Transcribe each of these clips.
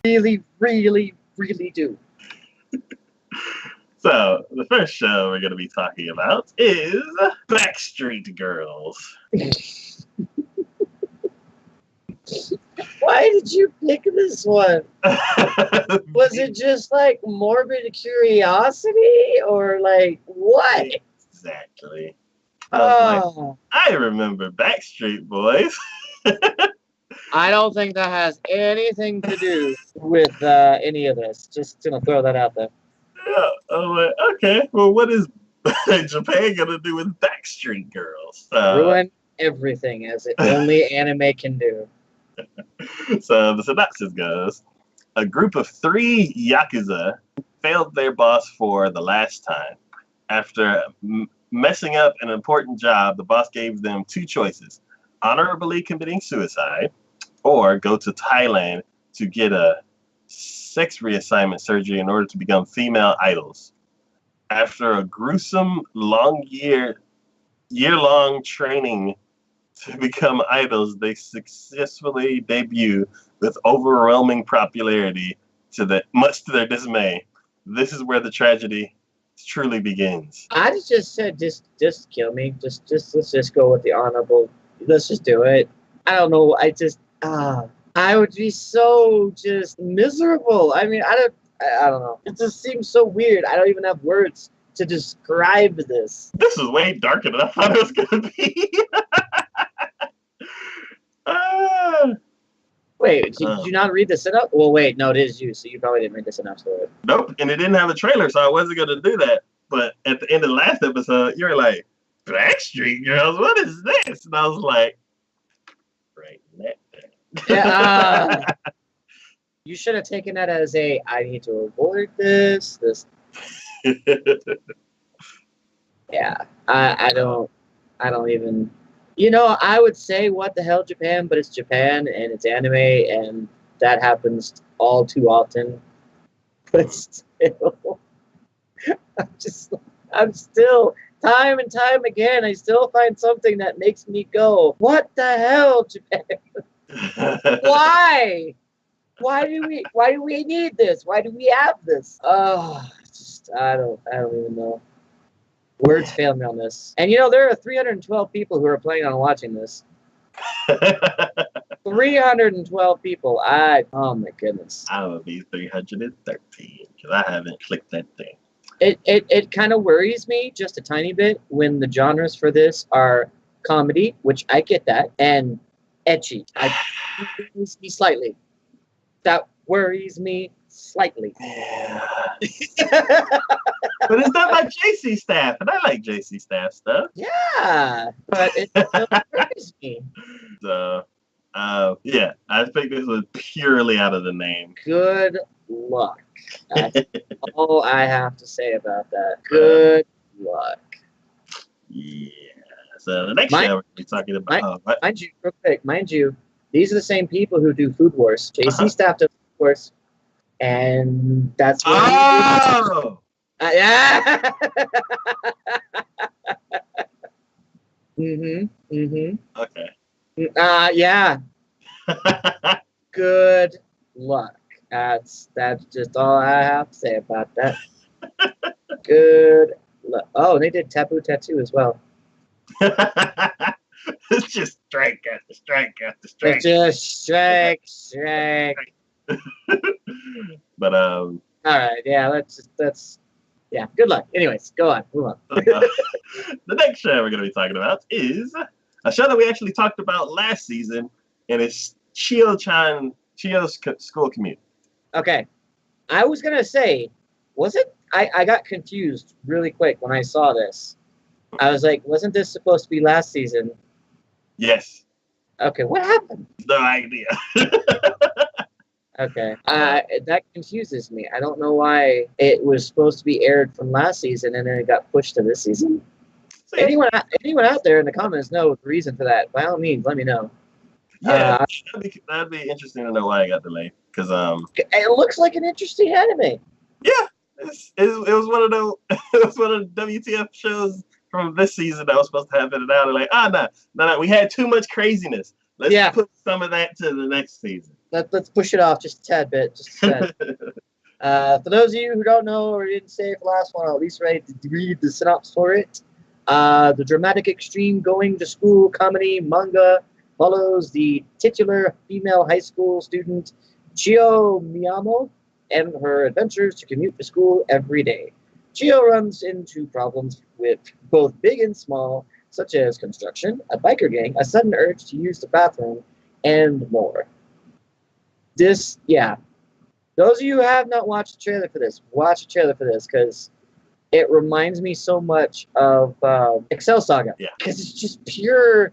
really, really, really do. So, the first show we're going to be talking about is Backstreet Girls. Why did you pick this one? Was it just like morbid curiosity or like what? Exactly. Oh, I remember Backstreet Boys. I don't think that has anything to do with any of this. Just gonna throw that out there. Yeah, I'm like, okay, well, what is Japan gonna do with Backstreet Girls? Ruin everything as it only anime can do. So the synopsis goes: a group of 3 yakuza failed their boss for the last time. After messing up an important job, the boss gave them 2 choices: honorably committing suicide, or go to Thailand to get a sex reassignment surgery in order to become female idols. After a gruesome, year-long training to become idols, they successfully debut with overwhelming popularity, much to their dismay. This is where the tragedy truly begins. I just said, just kill me. Let's just go with the honorable. Let's just do it. I don't know. I would be so just miserable. I mean, I don't know. It just seems so weird. I don't even have words to describe this. This is way darker than I thought it was gonna be. Wait, did you not read the setup? Well, wait, no, it is you, so you probably didn't read the setup for it. Nope, and it didn't have a trailer, so I wasn't gonna do that. But at the end of the last episode, you were like, Backstreet Girls, what is this? And I was like, right, that thing. Yeah, you should have taken that as I need to avoid this. Yeah, I don't even. I would say what the hell Japan, but it's Japan and it's anime and that happens all too often. But still, I'm still, time and time again, I still find something that makes me go, what the hell, Japan? Why? Why do we need this? Why do we have this? Oh, I don't even know. Words fail me on this. And there are 312 people who are planning on watching this. 312 people. Oh my goodness. I would be 313 because I haven't clicked that thing. It kind of worries me just a tiny bit when the genres for this are comedy, which I get that, and ecchi. Worries me slightly. That worries me slightly. Yeah. But it's done by JC Staff, and I like JC Staff stuff. Yeah, but it still worries me. So, yeah, I think this was purely out of the name. Good luck. That's all I have to say about that. Good luck. Yeah. So the next show we're going to be talking about. Mind you, real quick, these are the same people who do Food Wars. JC Staff does Food Wars, and that's what. Oh. Yeah. Okay. Yeah. Good luck. That's just all I have to say about that. Good luck. Oh, they did Taboo Tattoo as well. It's just strike after strike after strike. It's just strike. But all right, yeah, let's yeah. Good luck. Anyways, go on. Move on. The next show we're going to be talking about is a show that we actually talked about last season, and it's Chio's School Commute. Okay, I was gonna say, was it? I got confused really quick when I saw this. I was like, wasn't this supposed to be last season? Yes. Okay, what happened? No idea. Okay, that confuses me. I don't know why it was supposed to be aired from last season and then it got pushed to this season. Anyone out there in the comments know the reason for that? By all means, let me know. Yeah, that'd be interesting to know why it got delayed. Because it looks like an interesting anime. Yeah, it was one of the WTF shows from this season that was supposed to have it out. And like, no, we had too much craziness. Let's put some of that to the next season. Let's push it off just a tad bit. Just a tad. For those of you who don't know or didn't say it for the last one, I'll at least read the synopsis for it. The dramatic extreme going to school comedy manga follows the titular female high school student Chio Miyamo and her adventures to commute to school every day. Chio runs into problems with both big and small, such as construction, a biker gang, a sudden urge to use the bathroom, and more. Those of you who have not watched the trailer for this, watch the trailer for this, because it reminds me so much of Excel Saga. Yeah. Because it's just pure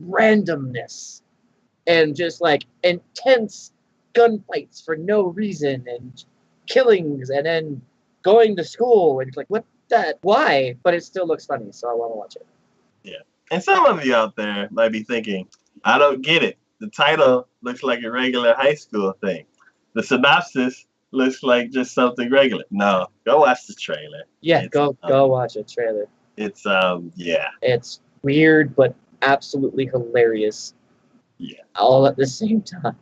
randomness and just like intense gunfights for no reason and killings and then going to school and it's like, what that? Why? But it still looks funny, so I want to watch it. Yeah. And some of you out there might be thinking, I don't get it. The title looks like a regular high school thing. The synopsis looks like just something regular. No, go watch the trailer. Yeah, go watch a trailer. It's It's weird but absolutely hilarious. Yeah. All at the same time.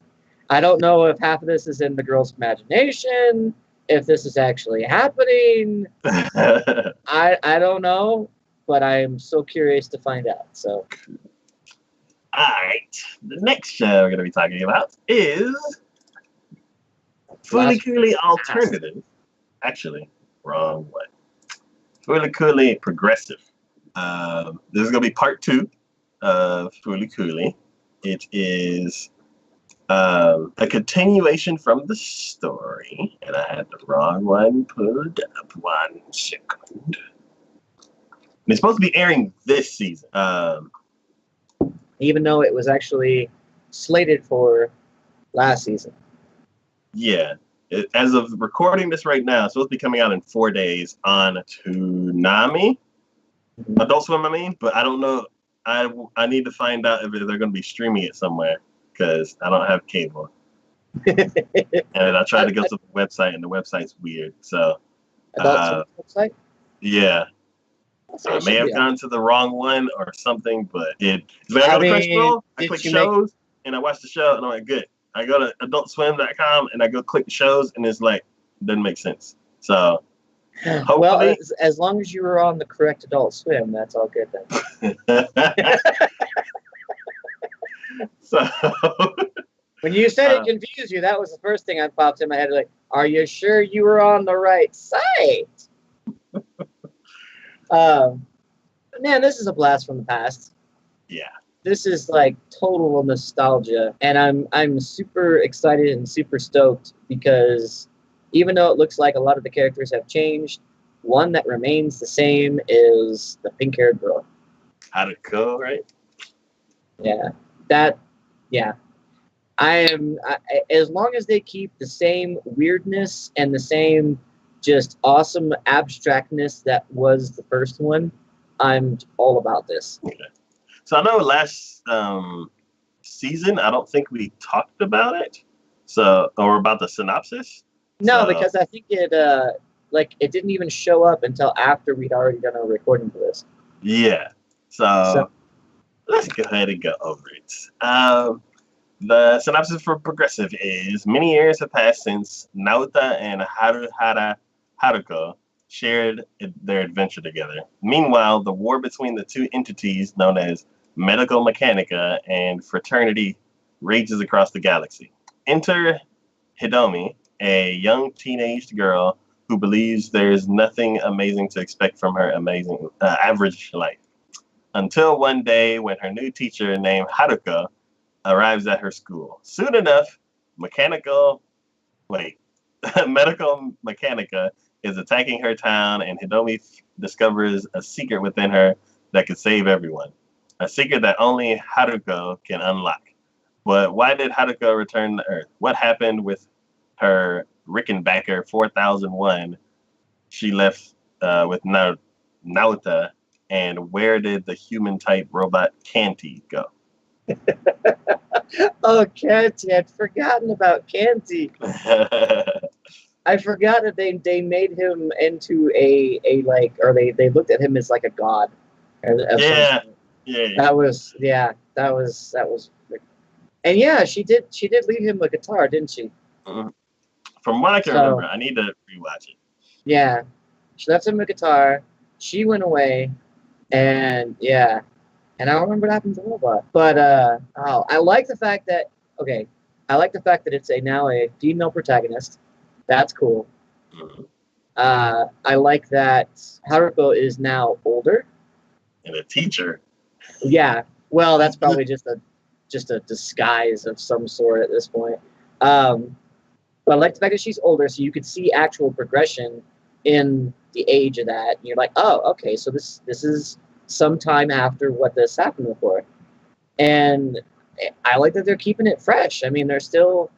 I don't know if half of this is in the girl's imagination, if this is actually happening. I don't know, but I'm so curious to find out. So alright. The next show we're gonna be talking about is Fooly Cooly Alternative. Actually, wrong one. Fooly Cooly Progressive. This is going to be part 2 of Fooly Cooly. It is a continuation from the story. And I had the wrong one pulled up. 1 second. And it's supposed to be airing this season. Even though it was actually slated for last season. Yeah. As of recording this right now, it's supposed to be coming out in 4 days on Toonami. Adult Swim, I mean. But I don't know. I need to find out if they're going to be streaming it somewhere because I don't have cable. And I tried to go to the website, and the website's weird. So, Adult Swim website? Yeah. I may have gone to the wrong one or something, but I go to Crunchyroll, I click shows, and I watch the show, and I'm like, good. I go to adultswim.com, and I go click the shows, and it's like, doesn't make sense. So, hopefully. Well, as long as you were on the correct Adult Swim, that's all good then. So, when you said it confused you, that was the first thing that popped in my head. Like, are you sure you were on the right site? Man, this is a blast from the past. Yeah. This is like total nostalgia, and I'm super excited and super stoked because even though it looks like a lot of the characters have changed, one that remains the same is the pink-haired girl. Haruko, right? Yeah. As long as they keep the same weirdness and the same just awesome abstractness that was the first one, I'm all about this. Okay. So I know last season, I don't think we talked about it, or about the synopsis. No, because I think it didn't even show up until after we'd already done our recording for this. Yeah. So let's go ahead and go over it. The synopsis for Progressive is: many years have passed since Naota and Haruko shared their adventure together. Meanwhile, the war between the two entities known as Medical Mechanica and Fraternity rages across the galaxy. Enter Hidomi, a young teenage girl who believes there's nothing amazing to expect from her average life. Until one day when her new teacher named Haruka arrives at her school. Soon enough, Medical Mechanica is attacking her town, and Hidomi discovers a secret within her that could save everyone. A secret that only Haruko can unlock. But why did Haruko return to Earth? What happened with her Rickenbacker 4001 she left with Naota, and where did the human-type robot Canty go? Oh, Canty. I'd forgotten about Canty. I forgot that they made him into they looked at him as like a god. Yeah. That was And yeah, she did leave him a guitar, didn't she? Mhm. From what I can remember, I need to rewatch it. Yeah, she left him a guitar. She went away, and yeah, and I don't remember what happened to the robot. But I like the fact that I like the fact that it's now a female protagonist. That's cool. Mhm. I like that Haruko is now older. And a teacher. Yeah, well, that's probably just a disguise of some sort at this point. Um, but I like the fact that she's older, so you could see actual progression in the age of that. And you're like, oh, okay, so this is some time after what this happened before. And I like that they're keeping it fresh. I mean, they're still,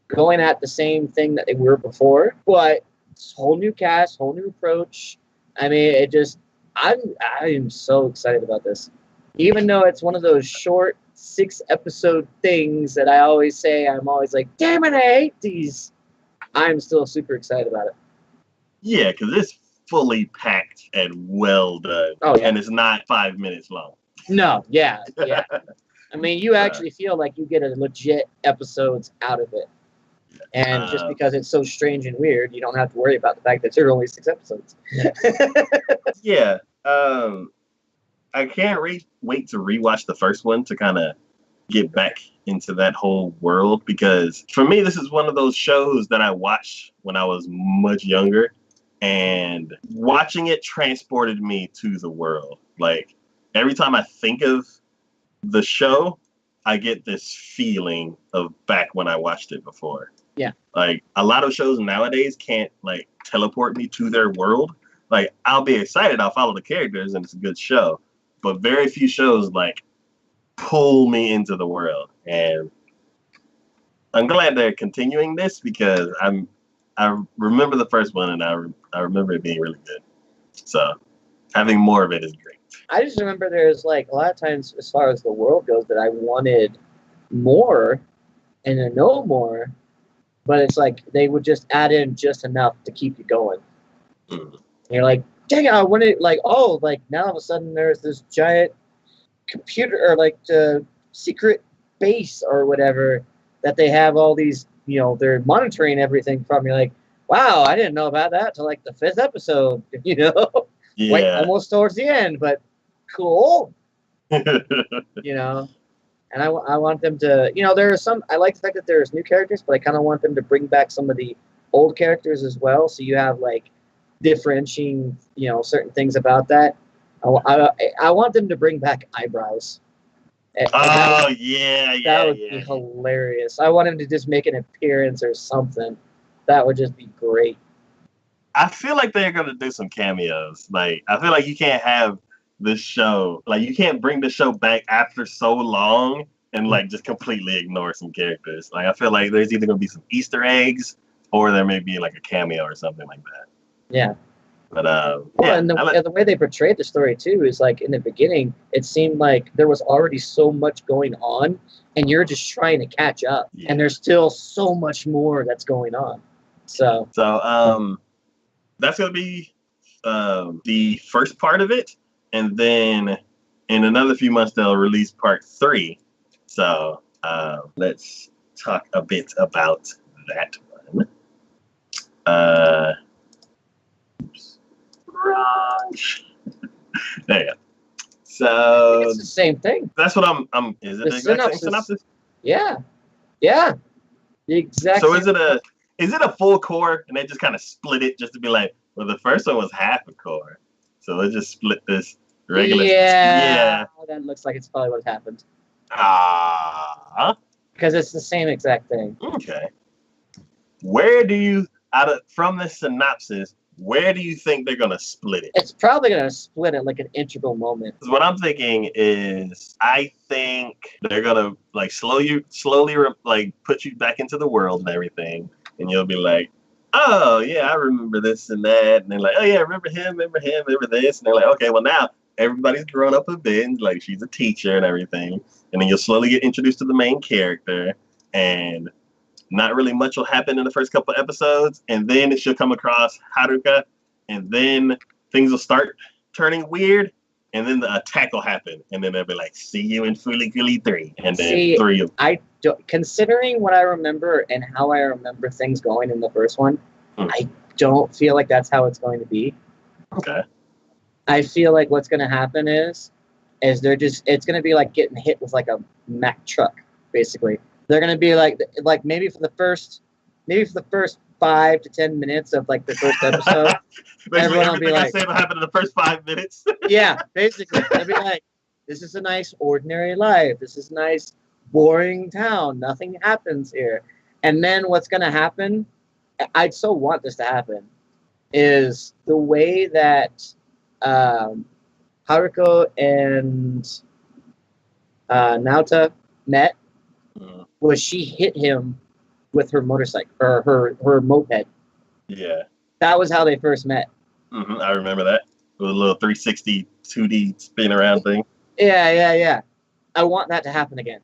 going at the same thing that they were before, but whole new cast, whole new approach. I mean, I'm so excited about this. Even though it's one of those short 6-episode things that I always say, I'm always like, damn it, I hate these. I'm still super excited about it. Yeah, because it's fully packed and well done. Oh, yeah. And it's not 5 minutes long. No, yeah. I mean, you actually feel like you get a legit episodes out of it. And just because it's so strange and weird, you don't have to worry about the fact that there are only 6 episodes. Yeah. I can't wait to rewatch the first one to kind of get back into that whole world, because for me, this is one of those shows that I watched when I was much younger, and watching it transported me to the world. Like, every time I think of the show, I get this feeling of back when I watched it before. Yeah. Like, a lot of shows nowadays can't like teleport me to their world. Like, I'll be excited, I'll follow the characters, and it's a good show. But very few shows like pull me into the world. And I'm glad they're continuing this, because I remember the first one, and I remember it being really good. So having more of it is great. I just remember there's like a lot of times, as far as the world goes, that I wanted more and to know more, but it's like they would just add in just enough to keep you going. Mm. And you're like, dang it, I wanted, like, oh, like now all of a sudden there's this giant computer, or like secret base or whatever, that they have all these, they're monitoring everything from. You're like, wow, I didn't know about that till like the 5th episode, Yeah. Wait, almost towards the end, but cool. And I want them to, there are some, I like the fact that there's new characters, but I kind of want them to bring back some of the old characters as well, so you have like differentiating, certain things about that. I want them to bring back eyebrows. That would be hilarious. I want him to just make an appearance or something. That would just be great. I feel like they're gonna do some cameos. Like, I feel like you can't have this show, like, you can't bring the show back after so long and like just completely ignore some characters. Like, I feel like there's either gonna be some Easter eggs, or there may be like a cameo or something like that. Yeah. But and the way they portrayed the story too is like, in the beginning, it seemed like there was already so much going on, and you're just trying to catch up, and there's still so much more that's going on. So that's gonna be the first part of it, and then in another few months they'll release part 3. So let's talk a bit about that one. Wrong. There you go. So it's the same thing. That's what I'm. Is it the exact same synopsis? Yeah. The exact. So is it a full core, and they just kind of split it just to be like, well, the first one was half a core, so let's just split this regular. Yeah. That looks like it's probably what happened. Because it's the same exact thing. Okay. Where do you, from this synopsis, where do you think they're gonna split it? It's probably gonna split it like an integral moment. What I'm thinking is, I think they're gonna like slowly like put you back into the world and everything, and you'll be like, oh yeah, I remember this and that, and they're like, oh yeah, remember him, remember this, and they're like, okay, well now everybody's grown up a bit, and like she's a teacher and everything, and then you'll slowly get introduced to the main character, and not really much will happen in the first couple of episodes, and then she'll come across Haruka, and then things will start turning weird, and then the attack will happen, and then they'll be like, "See you in Fooly Cooly 3," and then See, 3 of I don't, considering what I remember and how I remember things going in the first one, I don't feel like that's how it's going to be. Okay. I feel like what's going to happen is it's going to be like getting hit with like a Mack truck, basically. They're going to be like maybe for the first 5 to 10 minutes of like the first episode, everyone will be like, I said will happen in the first 5 minutes. yeah, basically. They'll be like, this is a nice ordinary life. This is a nice boring town. Nothing happens here. And then what's going to happen, I'd so want this to happen, is the way that Haruko and Naota met was she hit him with her motorcycle or her moped. Yeah. That was how they first met. I remember that. With a little 360 2D spin around thing. Yeah. I want that to happen again.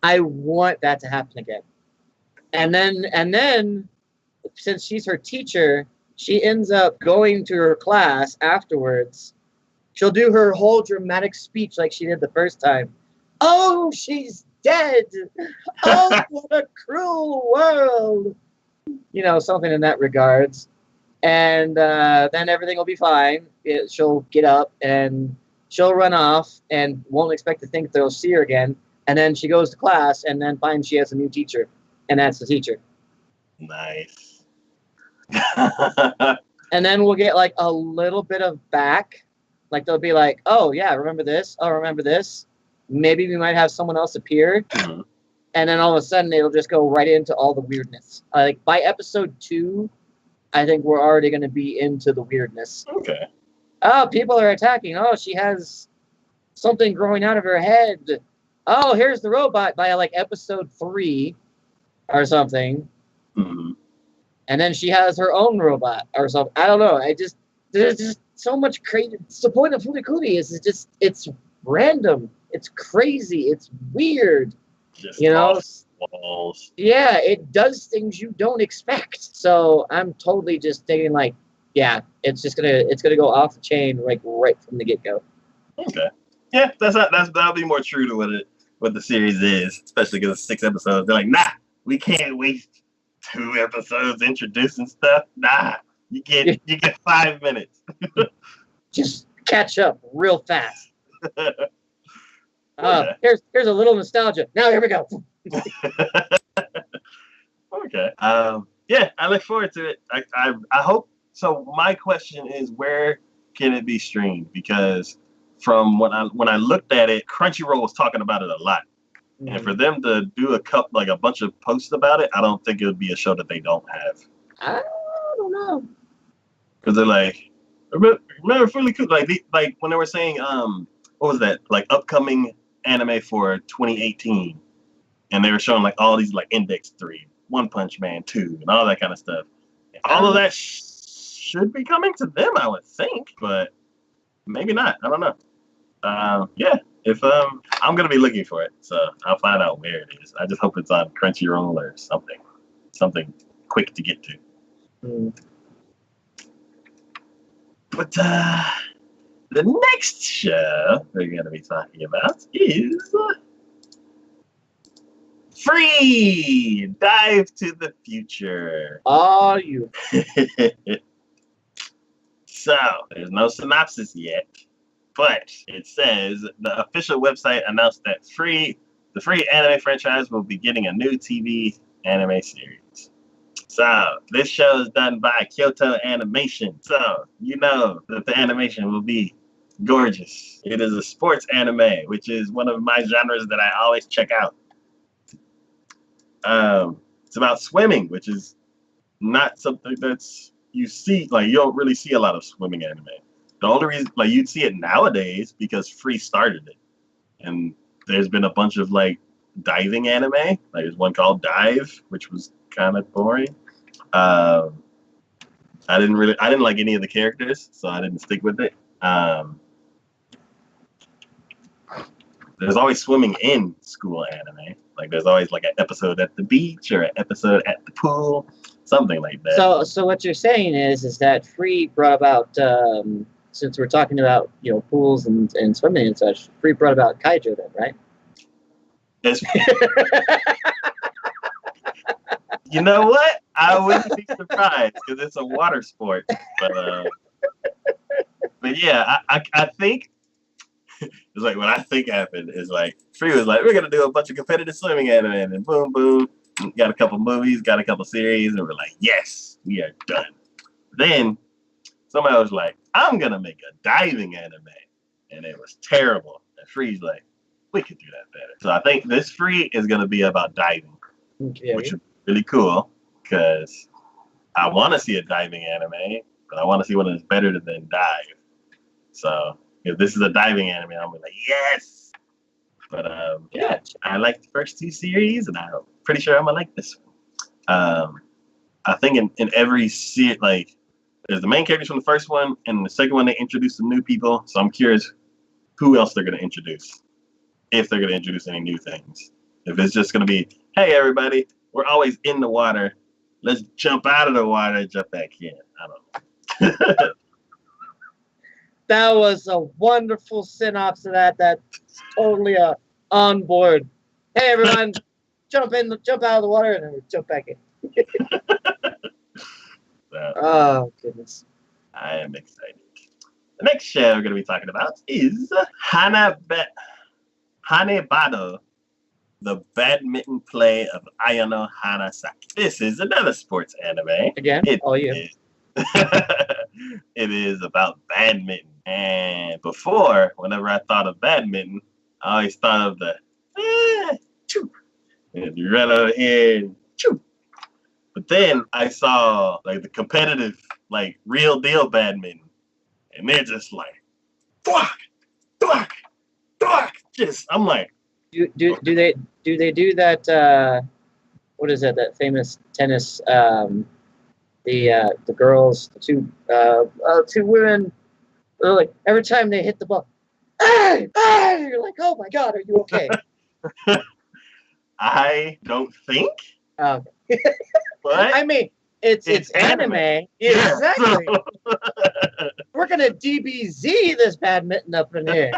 And then since she's her teacher, she ends up going to her class afterwards. She'll do her whole dramatic speech like she did the first time. Oh, she's dead. Oh, what a cruel world. You know, something in that regards. And then everything will be fine. She'll get up and she'll run off and won't expect to think they'll see her again. And then she goes to class and then finds she has a new teacher. And that's the teacher. Nice. And then we'll get like a little bit of back. Like they'll be like, oh, yeah, remember this? Oh, remember this? Maybe we might have someone else appear. And then all of a sudden it'll just go right into all the weirdness. Like by episode 2, I think we're already going to be into the weirdness. Okay. Oh, people are attacking. Oh, she has something growing out of her head. Oh, here's the robot by like episode 3 or something. And then she has her own robot or something. I don't know. There's just so much crazy. It's the point of Furikuri is it's random. It's crazy. It's weird. Just you know? Walls. Yeah, it does things you don't expect. So I'm totally just thinking like, yeah, it's gonna go off the chain like right from the get-go. Okay. Yeah, that'll be more true to what the series is, especially because it's 6 episodes. They're like, nah, we can't waste 2 episodes introducing stuff. Nah, you get 5 minutes. Just catch up real fast. Okay. Here's a little nostalgia. Now here we go. Okay. Yeah, I look forward to it. I hope so. My question is, where can it be streamed? Because from when I looked at it, Crunchyroll was talking about it a lot. And for them to do a bunch of posts about it, I don't think it would be a show that they don't have. I don't know. Because they're like, remember Fully Cooked? Like when they were saying, what was that? Like upcoming anime for 2018, and they were showing like all these like Index 3, One Punch Man 2, and all that kind of stuff. All of that should be coming to them, I would think, but maybe not. I don't know. Yeah. If I'm gonna be looking for it, so I'll find out where it is. I just hope it's on Crunchyroll or something quick to get to. But the next show we're gonna be talking about is Free Dive to the Future. Oh, you. So there's no synopsis yet. But it says the official website announced that the free anime franchise will be getting a new TV anime series. So this show is done by Kyoto Animation. So you know that the animation will be gorgeous. It is a sports anime, which is one of my genres that I always check out. It's about swimming, which is not something that's you don't really see a lot of swimming anime. The only reason, like, you'd see it nowadays because Free started it. And there's been a bunch of, like, diving anime. Like, there's one called Dive, which was kind of boring. I didn't like any of the characters, so I didn't stick with it. There's always swimming in school anime. Like, there's always, like, an episode at the beach or an episode at the pool, something like that. So what you're saying is that Free brought about since we're talking about pools and swimming and such, Free brought about Kaijo then, right? It's, you know what? I wouldn't be surprised because it's a water sport. But yeah, I think it's like what I think happened is like Free was like, we're gonna do a bunch of competitive swimming anime, and then boom, boom, got a couple movies, got a couple series, and we're like, yes, we are done. Then somebody was like, I'm gonna make a diving anime, and it was terrible. And Free's like, we could do that better. So I think this Free is gonna be about diving, which is really cool because I want to see a diving anime, but I want to see one that's better than Dive. So if this is a diving anime, I'm like, yes. But yeah, I like the first two series, and I'm pretty sure I'm gonna like this one. I think in every series, like, there's the main characters from the first one, and the second one they introduce some new people. So I'm curious who else they're gonna introduce, if they're gonna introduce any new things. If it's just gonna be, hey everybody, we're always in the water. Let's jump out of the water and jump back in. I don't know. That was a wonderful synopsis of that. That's totally on board. Hey everyone, jump out of the water and then jump back in. Oh goodness. I am excited. The next show we're going to be talking about is Hanebado, the badminton play of Ayano Hanasaki. This is another sports anime. Again, it is about badminton. And before, whenever I thought of badminton, I always thought of the choo. And you run over here and choo. But then I saw like the competitive, like real deal badminton. And they're just like, thwack, thwack, thwack. Just, I'm like, do they do that? What is that? That famous tennis? The girls, the two women. Like every time they hit the ball, you're like, oh my god, are you okay? I don't think. Okay. But I mean, it's anime. Yeah. Exactly. We're gonna DBZ this badminton up in here.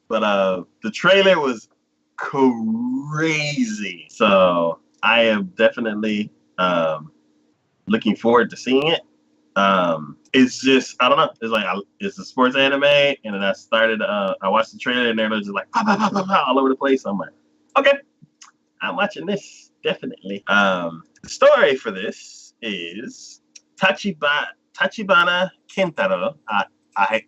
But the trailer was crazy, so I am definitely looking forward to seeing it. It's just, I don't know. It's like it's a sports anime, and then I watched the trailer, and they're just like pow, pow, pow, pow, pow, all over the place. I'm like, okay, I'm watching this definitely. The story for this is Tachibana Kentaro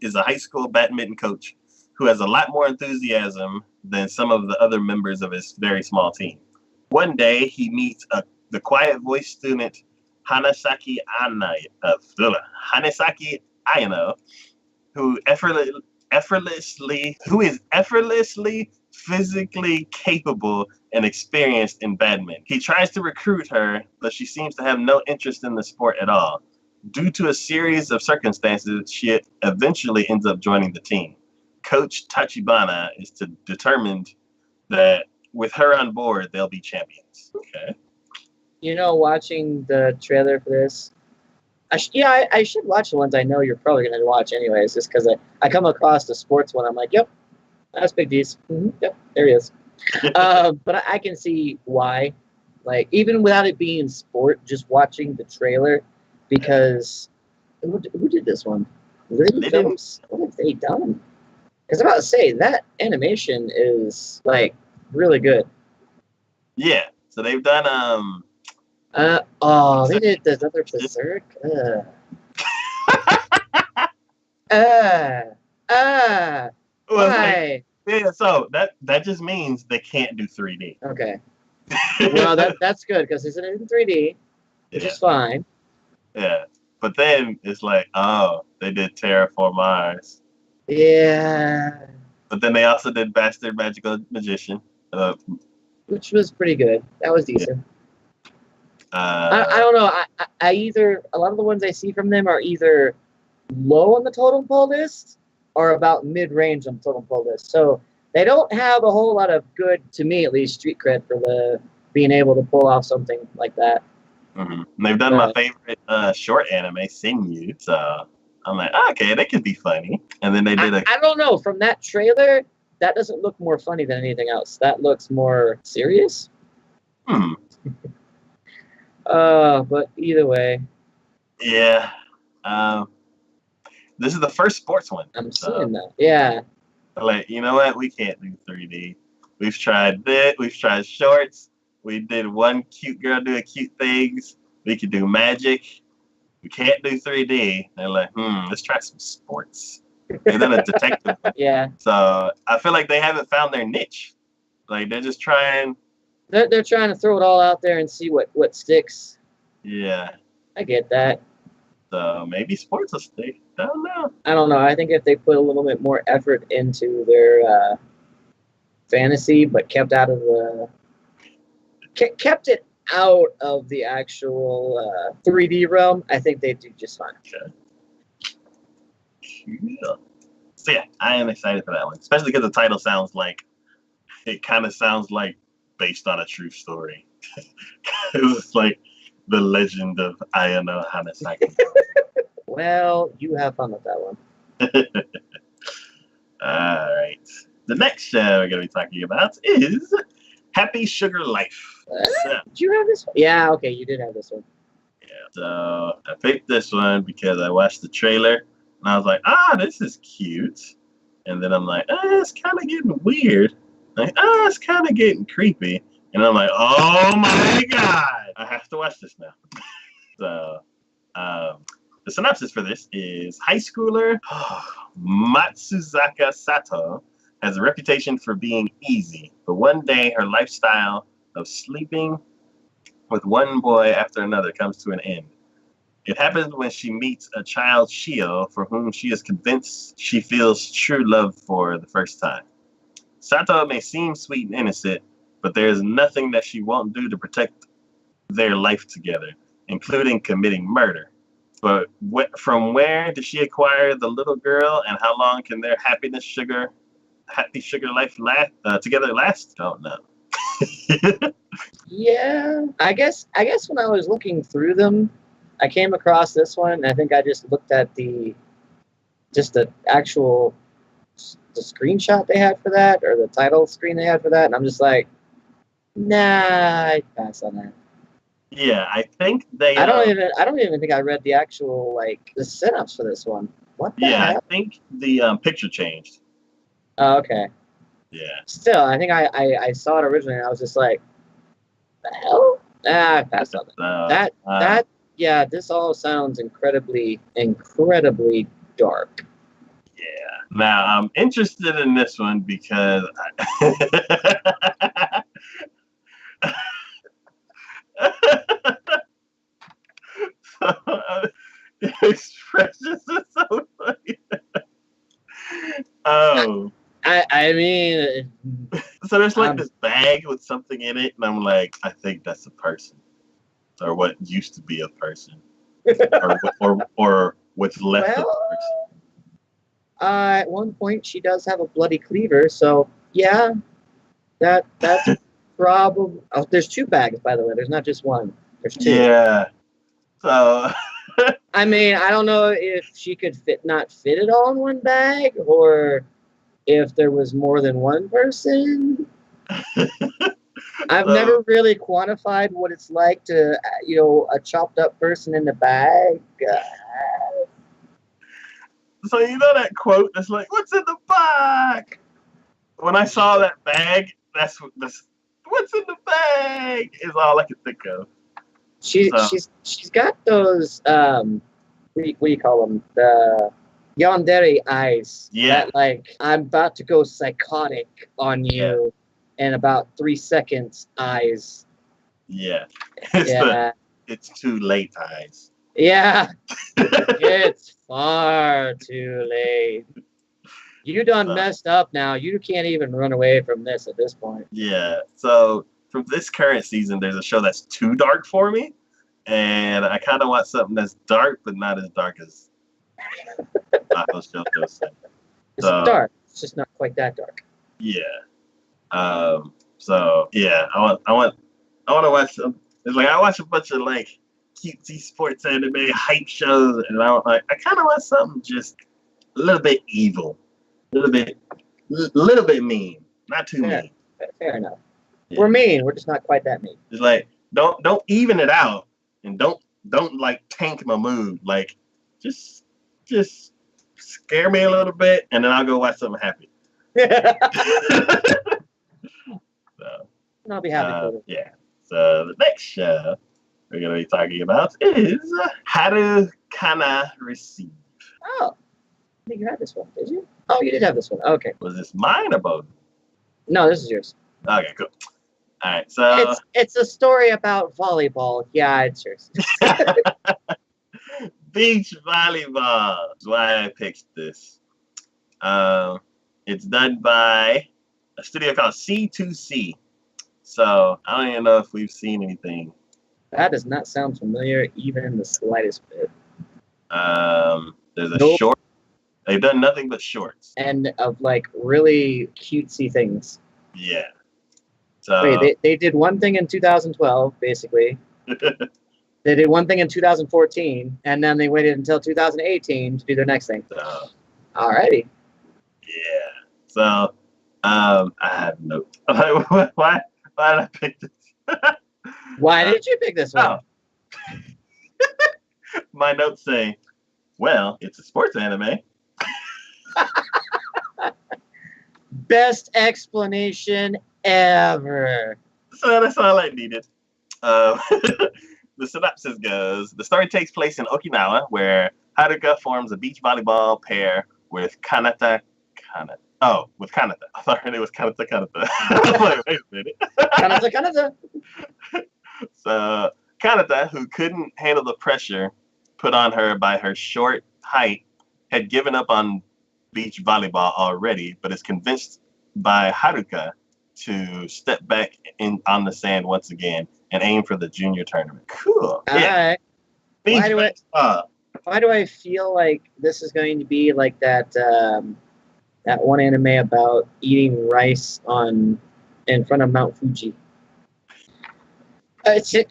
is a high school badminton coach who has a lot more enthusiasm than some of the other members of his very small team. One day, he meets the quiet voice student Hanasaki Ayano, who is effortlessly physically capable and experienced in badminton. He tries to recruit her, but she seems to have no interest in the sport at all. Due to a series of circumstances, she eventually ends up joining the team. Coach Tachibana is determined that with her on board, they'll be champions. Okay. Watching the trailer for this, I should watch the ones I know you're probably going to watch anyways, just because I come across the sports one. I'm like, yep, that's Big D's. Mm-hmm, yep, there he is. But I can see why. Like, even without it being sport, just watching the trailer, because who did this one? Really Films? What have they done? Because I'm about to say, that animation is, like, really good. Yeah, so they've done... they did this other Berserk. Why? Yeah, so that just means they can't do 3D. Okay. Well, that's good because it's in 3D, which is fine. Yeah, but then it's like, oh, they did Terraform Mars. Yeah. But then they also did Bastard Magical Magician, which was pretty good. That was decent. Yeah. I don't know. I either a lot of the ones I see from them are either low on the totem pole list or about mid-range on the totem pole list. So they don't have a whole lot of good, to me at least, street cred for being able to pull off something like that. Mm-hmm. And they've done my favorite short anime, Singyu. So I'm like, okay, they could be funny. And then they did I don't know. From that trailer, that doesn't look more funny than anything else. That looks more serious. But either way. Yeah. This is the first sports one. I'm seeing that. Yeah. Like, you know what? We can't do 3D. We've tried that. We've tried shorts. We did one cute girl doing cute things. We could do magic. We can't do 3D. They're like, let's try some sports. They've done a detective. Yeah. So I feel like they haven't found their niche. Like they're just trying. They're trying to throw it all out there and see what sticks. Yeah. I get that. So maybe sports will stick. I don't know. I don't know. I think if they put a little bit more effort into their fantasy, but kept it out of the actual 3D realm, I think they'd do just fine. Okay. Cool. So yeah, I am excited for that one, especially because the title sounds like based on a true story. It's like the legend of Ayano Hanasaki. Well, you have fun with that one. All right. The next show we're going to be talking about is Happy Sugar Life. Did you have this one? Yeah, okay, you did have this one. Yeah. So I picked this one because I watched the trailer and I was like, this is cute. And then I'm like, it's kind of getting weird. Like, it's kind of getting creepy. And I'm like, oh my God, I have to watch this now. So, the synopsis for this is high schooler Matsuzaka Sato has a reputation for being easy, but one day her lifestyle of sleeping with one boy after another comes to an end. It happens when she meets a child, Shio, for whom she is convinced she feels true love for the first time. Sato may seem sweet and innocent, but there is nothing that she won't do to protect their life together, including committing murder. But from where did she acquire the little girl, and how long can their happy sugar life together last? Don't know. Yeah, I guess when I was looking through them, I came across this one, and I think I just looked at the actual the screenshot they had for that, or the title screen they had for that, and I'm just like, nah, I'd pass on that. Yeah, I think they. I don't even think I read the actual the synopsis for this one. What the hell? I think the picture changed. Oh, okay. Yeah. Still, I think I saw it originally, and I was just like, the hell? I passed on that. Yeah, this all sounds incredibly dark. Yeah. Now I'm interested in this one because expressions are so funny. I mean, so there's this bag with something in it, and I'm like, I think that's a person, or what used to be a person, or what's left of a person. At one point, she does have a bloody cleaver, so yeah, that's probably. Oh, there's two bags, by the way. There's not just one. There's two. Yeah. So. I mean, I don't know if she could not fit it all in one bag, or if there was more than one person. I've never really quantified what it's like to, a chopped up person in the bag. So you know that quote that's like, "What's in the bag?" When I saw that bag, that's "What's in the bag?" is all I could think of. She's got those what do you call them, the yandere eyes. Yeah. That, I'm about to go psychotic on you in about 3 seconds eyes. Yeah. It's too late eyes. Yeah. It's far too late. You done messed up now. You can't even run away from this at this point. Yeah. So from this current season, there's a show that's too dark for me. And I kind of want something that's dark, but not as dark as Nako's show goes. It's dark. It's just not quite that dark. Yeah. So yeah, I want to watch some. It's like I watch a bunch of cutesy sports anime hype shows, and I'm like, I kind of want something just a little bit evil, a little bit mean, not too mean. Fair enough. Yeah. We're mean. We're just not quite that mean. It's like don't even it out, and don't like tank my mood. Like just scare me a little bit, and then I'll go watch something happy. So, I'll be happy for it. yeah. So the next show we're gonna be talking about is How to Kana Receive. Oh, I think you had this one, did you? Oh, you did have this one. Okay. Was this mine or both? No, this is yours. Okay, cool. All right, so it's a story about volleyball. Yeah, it's yours. beach volleyball is why I picked this. It's done by a studio called C2C. So I don't even know if we've seen anything. That does not sound familiar, even in the slightest bit. There's a short. They've done nothing but shorts. And of like really cutesy things. Yeah. So wait, they did one thing in 2012, basically. They did one thing in 2014, and then they waited until 2018 to do their next thing. So, alrighty. Yeah. So I have no. Why did I pick this? Why did you pick this one? Oh. My notes say, well, it's a sports anime. Best explanation ever. So that's all I needed. The synopsis goes, the story takes place in Okinawa, where Haruka forms a beach volleyball pair with Kanata. With Kanata. I thought her name was Kanata. Wait a minute. Kanata. So Kanata, who couldn't handle the pressure put on her by her short height, had given up on beach volleyball already, but is convinced by Haruka to step back on the sand once again and aim for the junior tournament. Cool. Yeah. Right. Why do I feel like this is going to be like that that one anime about eating rice in front of Mount Fuji? I truly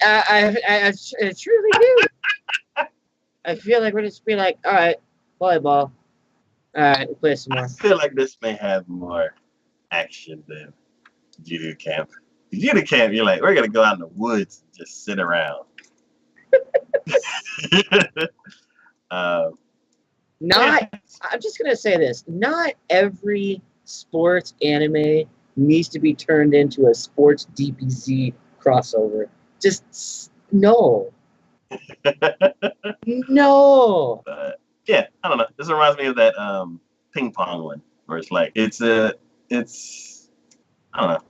do. I feel like we're just be like, all right, volleyball. All right, we'll play some more. I feel like this may have more action than Judo Camp. Judo Camp, you're like, we're gonna go out in the woods and just sit around. I'm just gonna say this. Not every sports anime needs to be turned into a sports DBZ crossover. Just no. No. Yeah, I don't know. This reminds me of that ping pong one, where it's like it's I don't know, a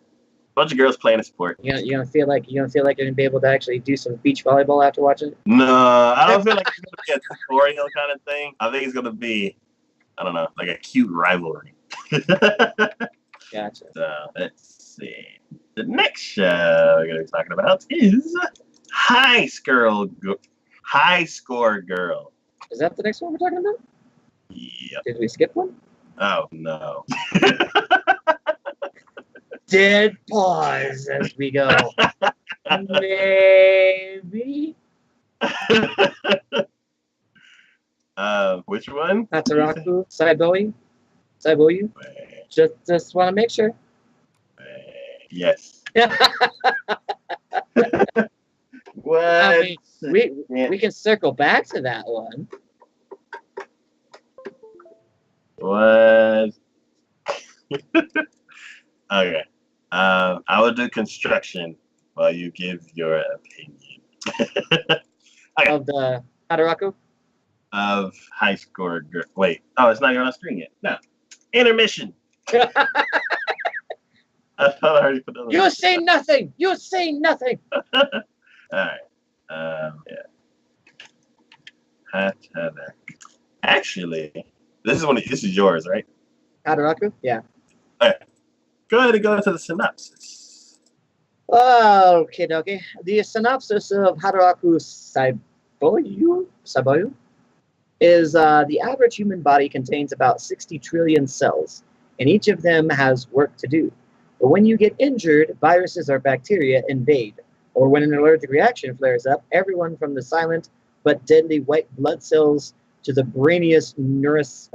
bunch of girls playing a sport. You don't feel like you're gonna be able to actually do some beach volleyball after watching it? No, I don't feel like it's gonna be a tutorial kind of thing. I think it's gonna be, I don't know, like a cute rivalry. Gotcha. So let's see. The next show we're gonna be talking about is High Score Girl. Is that the next one we're talking about? Yep. Did we skip one? Oh no. Dead pause as we go. Maybe. Which one? Hataraku, Saiboyu. Just want to make sure. Yes. What? I mean, we can circle back to that one. What? Okay. I will do construction while you give your opinion. Okay. Of the Hataraku? Of High Score Girl. Wait. Oh, it's not even on the screen yet. No. Intermission. I thought I already put that on. You say nothing. You say nothing. All right. Yeah. Hataraku. Actually, this is yours, right? Hataraku? Yeah. Okay. Go ahead and go into the synopsis. Okay, dokie. The synopsis of Hataraku Saiboyu is the average human body contains about 60 trillion cells, and each of them has work to do. But when you get injured, viruses or bacteria invade. or when an allergic reaction flares up, everyone from the silent but deadly white blood cells to the brainiest neurons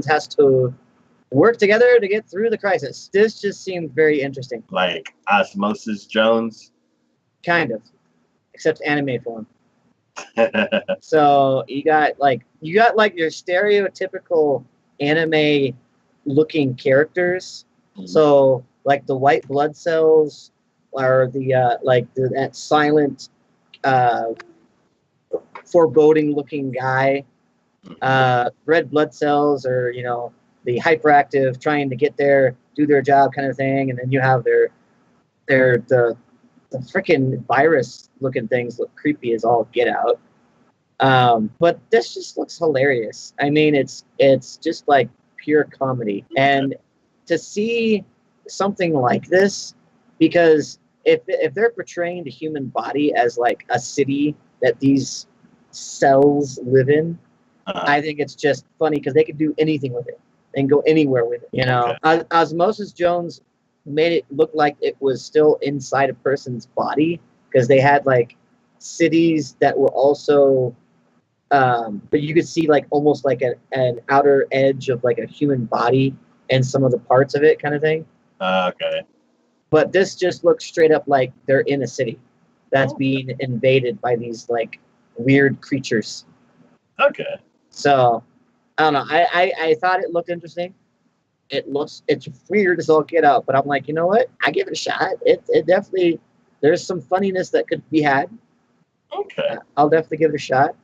has to work together to get through the crisis. This just seemed very interesting. Like Osmosis Jones. Kind of. Except anime form. So you got like your stereotypical anime looking characters. So like the white blood cells are that silent foreboding looking guy. Red blood cells are, the hyperactive trying to get there, do their job kind of thing, and then you have the freaking virus looking things look creepy as all get out. But this just looks hilarious. I mean, it's just like pure comedy. And to see something like this, because if they're portraying the human body as like a city that these cells live in, I think it's just funny because they can do anything with it and go anywhere with it. Osmosis Jones made it look like it was still inside a person's body because they had like cities that were also, but you could see like almost like an outer edge of like a human body and some of the parts of it kind of thing. Okay. But this just looks straight up like they're in a city that's being invaded by these like weird creatures. Okay. So I don't know. I thought it looked interesting. It's weird as all get out, but I'm like, you know what? I give it a shot. It definitely, there's some funniness that could be had. Okay. I'll definitely give it a shot.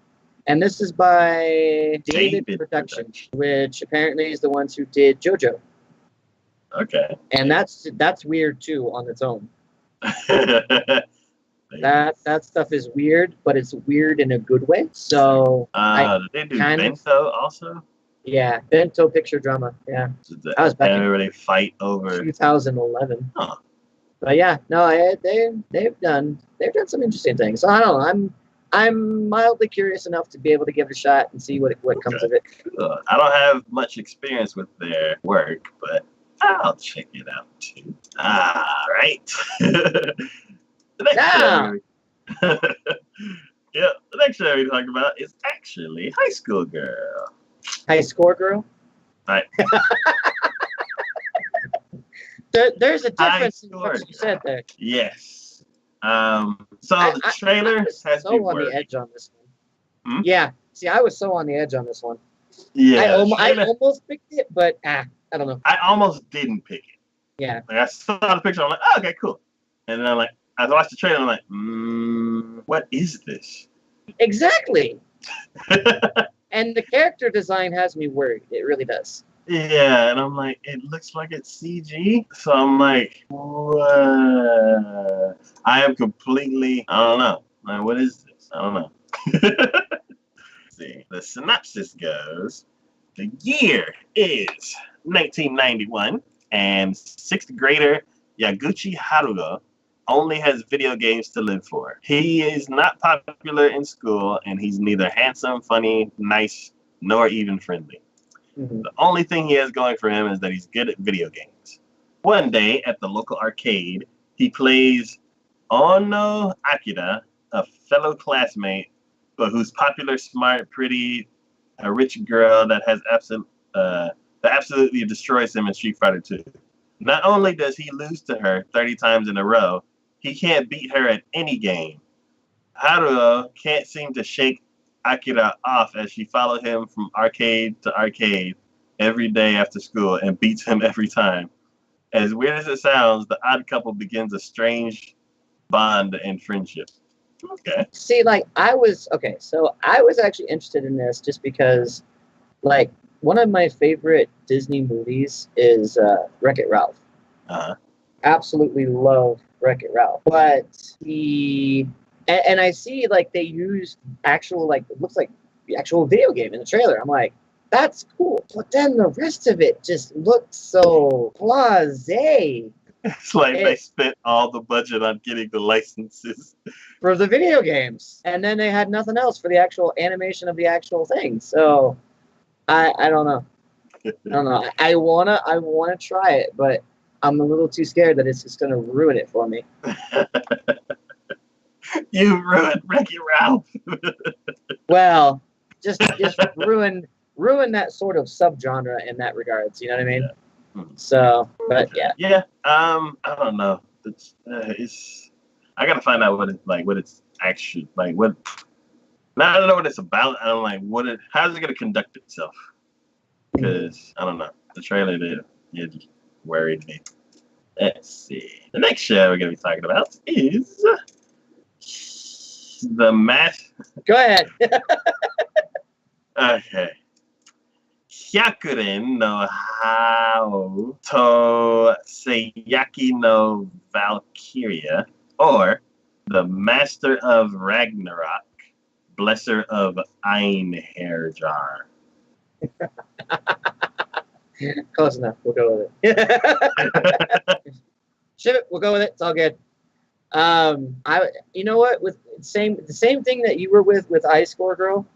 And this is by David Production, which apparently is the ones who did JoJo. Okay. And that's weird too on its own. That stuff is weird, but it's weird in a good way. So did they do Bento also? Yeah, Bento picture drama. Yeah, I was back in they fight over 2011. Huh. But yeah, no, they've done some interesting things. So I don't know. I'm mildly curious enough to be able to give it a shot and see what comes of it. I don't have much experience with their work, but I'll check it out too. Right. The next show we talk about is actually High School Girl. High Score Girl? Right. There's a difference in what you said there. Yes. So the trailer has so on the edge on this one. Yeah. See, I was so on the edge on this one. Yeah. I almost picked it, but I don't know. I almost didn't pick it. Yeah. Like, I saw the picture, I'm like, oh, okay, cool. And then I watched the trailer, I'm like, what is this? Exactly. And the character design has me worried. It really does. Yeah, and I'm like, it looks like it's CG. So I'm like, what? I am completely, I don't know. Like, what is this? I don't know. Let's see. The synopsis goes, the year is 1991, and 6th grader Yaguchi Haruo only has video games to live for. He is not popular in school, and he's neither handsome, funny, nice, nor even friendly. Mm-hmm. The only thing he has going for him is that he's good at video games. One day at the local arcade, he plays Ono Akira, a fellow classmate, but who's popular, smart, pretty, a rich girl that has absolutely destroys him in Street Fighter 2. Not only does he lose to her 30 times in a row, he can't beat her at any game. Haruo can't seem to shake Akira off as she follows him from arcade to arcade every day after school and beats him every time. As weird as it sounds, the odd couple begins a strange bond and friendship. Okay. See, I was actually interested in this just because, one of my favorite Disney movies is Wreck-It Ralph. Uh-huh. Absolutely love Wreck-It Ralph. But and I see they used actual it looks like the actual video game in the trailer. I'm like, that's cool. But then the rest of it just looks so blasé. It's like they spent all the budget on getting the licenses for the video games, and then they had nothing else for the actual animation of the actual thing. So I don't know. I don't know. I wanna try it, but I'm a little too scared that it's just gonna ruin it for me. You ruined Wreck-It Ralph. Well, just ruin that sort of subgenre in that regards. You know what I mean? Yeah. So, but yeah. Yeah. I don't know. It's. I gotta find out what it's actually like. What. Now I don't know what it's about. I don't like what it. How's it gonna conduct itself? Because I don't know. The trailer did. It worried me. Let's see. The next show we're gonna be talking about is the Go ahead. Okay. Hyakuren no Hao to Seiyaki no Valkyria, or the Master of Ragnarok, Blesser of Einherjar. Close enough. We'll go with it. Ship it. We'll go with it. It's all good. You know what? With the same thing that you were with Ice Core Girl,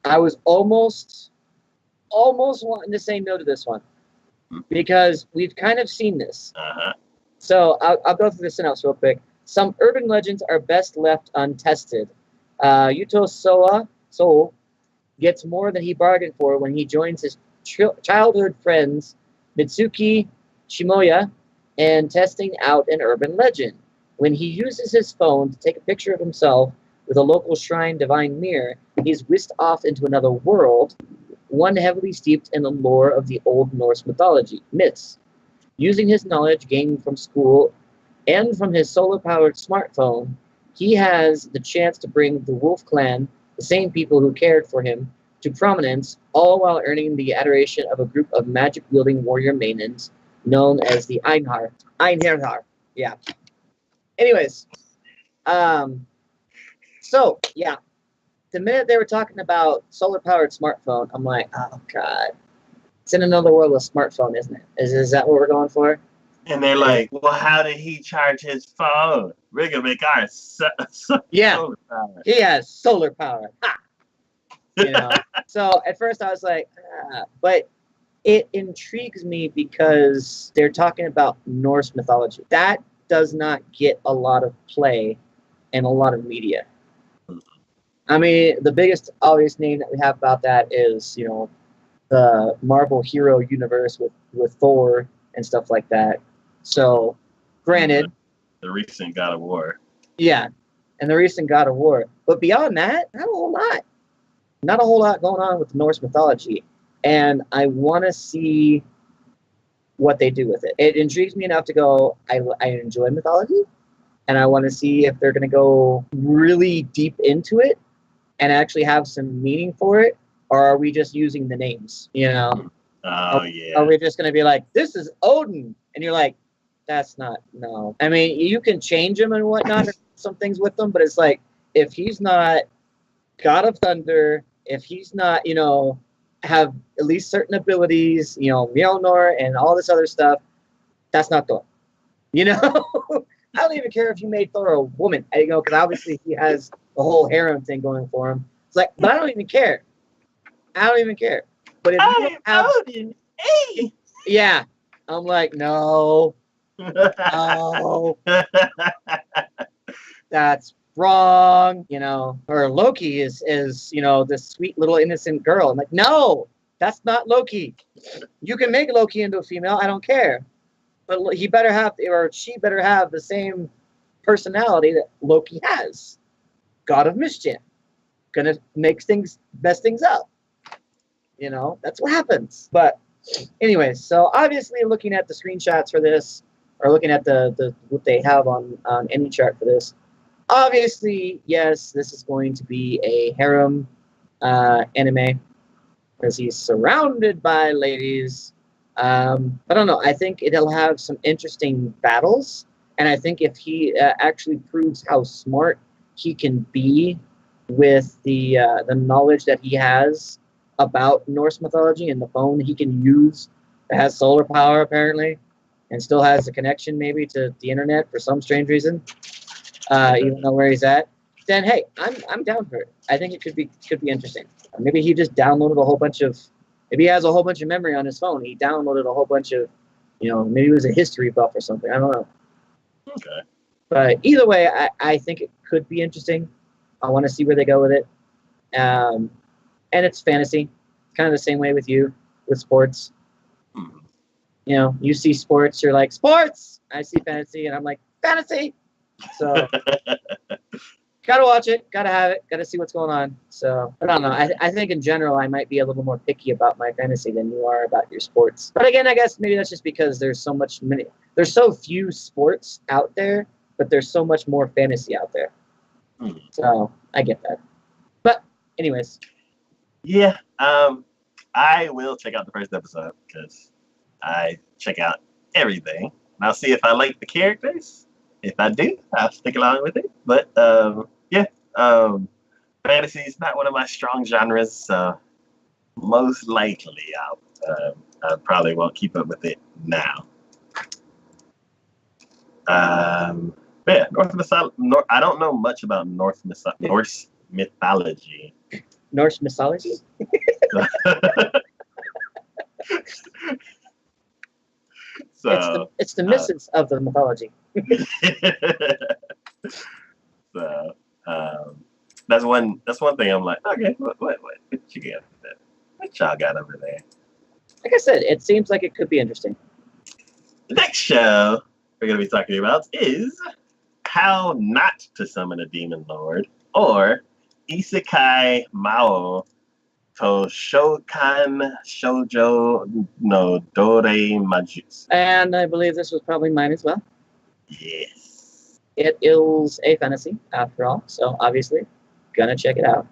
I was almost wanting to say no to this one because we've kind of seen this. Uh-huh. So I'll go through the synopsis real quick. Some urban legends are best left untested. Yuto Soul gets more than he bargained for when he joins his childhood friends Mitsuki Shimoya and testing out an urban legend. When he uses his phone to take a picture of himself with a local shrine divine mirror, he's whisked off into another world, one heavily steeped in the lore of the Old Norse myths. Using his knowledge gained from school and from his solar-powered smartphone, he has the chance to bring the Wolf Clan, the same people who cared for him, to prominence, all while earning the adoration of a group of magic-wielding warrior maidens known as the Einherjar. Yeah. Anyways, so yeah, the minute they were talking about solar-powered smartphone, I'm like, oh god, it's in another world of smartphone, isn't it? Is that what we're going for? And they're like, well, how did he charge his phone? We're gonna make our solar power. He has solar power. Ha! You know. So at first I was like, but it intrigues me because they're talking about Norse mythology. That does not get a lot of play in a lot of media. I mean, the biggest obvious name that we have about that is, you know, the Marvel hero universe with Thor and stuff like that. So, granted, the recent God of War. Yeah, and the recent God of War. But beyond that, not a whole lot. Not a whole lot going on with Norse mythology. And I want to see what they do with it. It intrigues me enough to go, I enjoy mythology, and I want to see if they're going to go really deep into it and actually have some meaning for it, or are we just using the names, you know? Yeah. Are we just going to be like, this is Odin? And you're like, that's not, no. I mean, you can change them and whatnot, or some things with them, but it's like, if he's not God of Thunder, if he's not, you know, have at least certain abilities, you know, Mjolnir and all this other stuff, that's not Thor. You know? I don't even care if you made Thor a woman, you know, because obviously he has the whole harem thing going for him. It's like, but I don't even care. I don't even care. But if you don't have, Odin, hey! Yeah, I'm like, no, no, that's wrong. You know, or Loki is you know, this sweet little innocent girl. I'm like, no, that's not Loki. You can make Loki into a female. I don't care. But he better have, or she better have the same personality that Loki has. God of mischief. Gonna make mess things up. You know, that's what happens. But anyways, so obviously looking at the screenshots for this, or looking at the what they have on any chart for this, obviously, yes, this is going to be a harem anime, because he's surrounded by ladies. I don't know. I think it'll have some interesting battles, and I think if he actually proves how smart he can be with the knowledge that he has about Norse mythology and the phone he can use that has solar power apparently, and still has a connection maybe to the internet for some strange reason, even though where he's at, then hey, I'm down for it. I think it could be interesting. Maybe he just downloaded a whole bunch of. Maybe he has a whole bunch of memory on his phone. He downloaded a whole bunch of, you know, maybe it was a history buff or something. I don't know. Okay. But either way, I think it could be interesting. I want to see where they go with it. And it's fantasy, kind of the same way with you with sports. Hmm. You know, you see sports, you're like, sports! I see fantasy, and I'm like, fantasy! So, gotta watch it, gotta have it, gotta see what's going on. So, I don't know. I think in general, I might be a little more picky about my fantasy than you are about your sports. But again, I guess maybe that's just because there's so few sports out there, but there's so much more fantasy out there. Hmm. So, I get that. But, anyways. Yeah, I will check out the first episode because I check out everything. And I'll see if I like the characters. If I do, I'll stick along with it. But yeah, fantasy is not one of my strong genres, so most likely I probably won't keep up with it now. Yeah, I don't know much about Norse mythology. Norse mythology? So it's the missives of the mythology. So that's one thing I'm like, okay, what you got? What y'all got over there? Like I said, it seems like it could be interesting. The next show we're gonna be talking about is How Not to Summon a Demon Lord, or Isekai Mao to Shokan Shoujo no Dore Majutsu. And I believe this was probably mine as well. Yes. It is a fantasy, after all, so obviously, gonna check it out.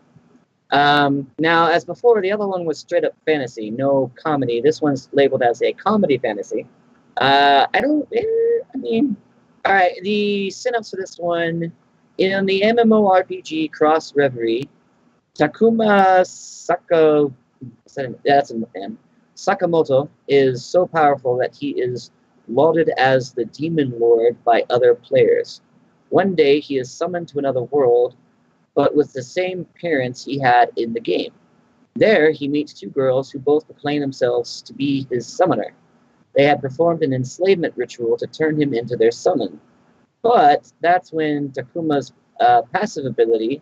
Now, as before, the other one was straight up fantasy, no comedy. This one's labeled as a comedy fantasy. All right, the synopsis for this one, in the MMORPG Cross Reverie, Takuma Sakamoto is so powerful that he is lauded as the Demon Lord by other players. One day, he is summoned to another world, but with the same parents he had in the game. There, he meets two girls who both proclaim themselves to be his summoner. They had performed an enslavement ritual to turn him into their summon. But that's when Takuma's passive ability,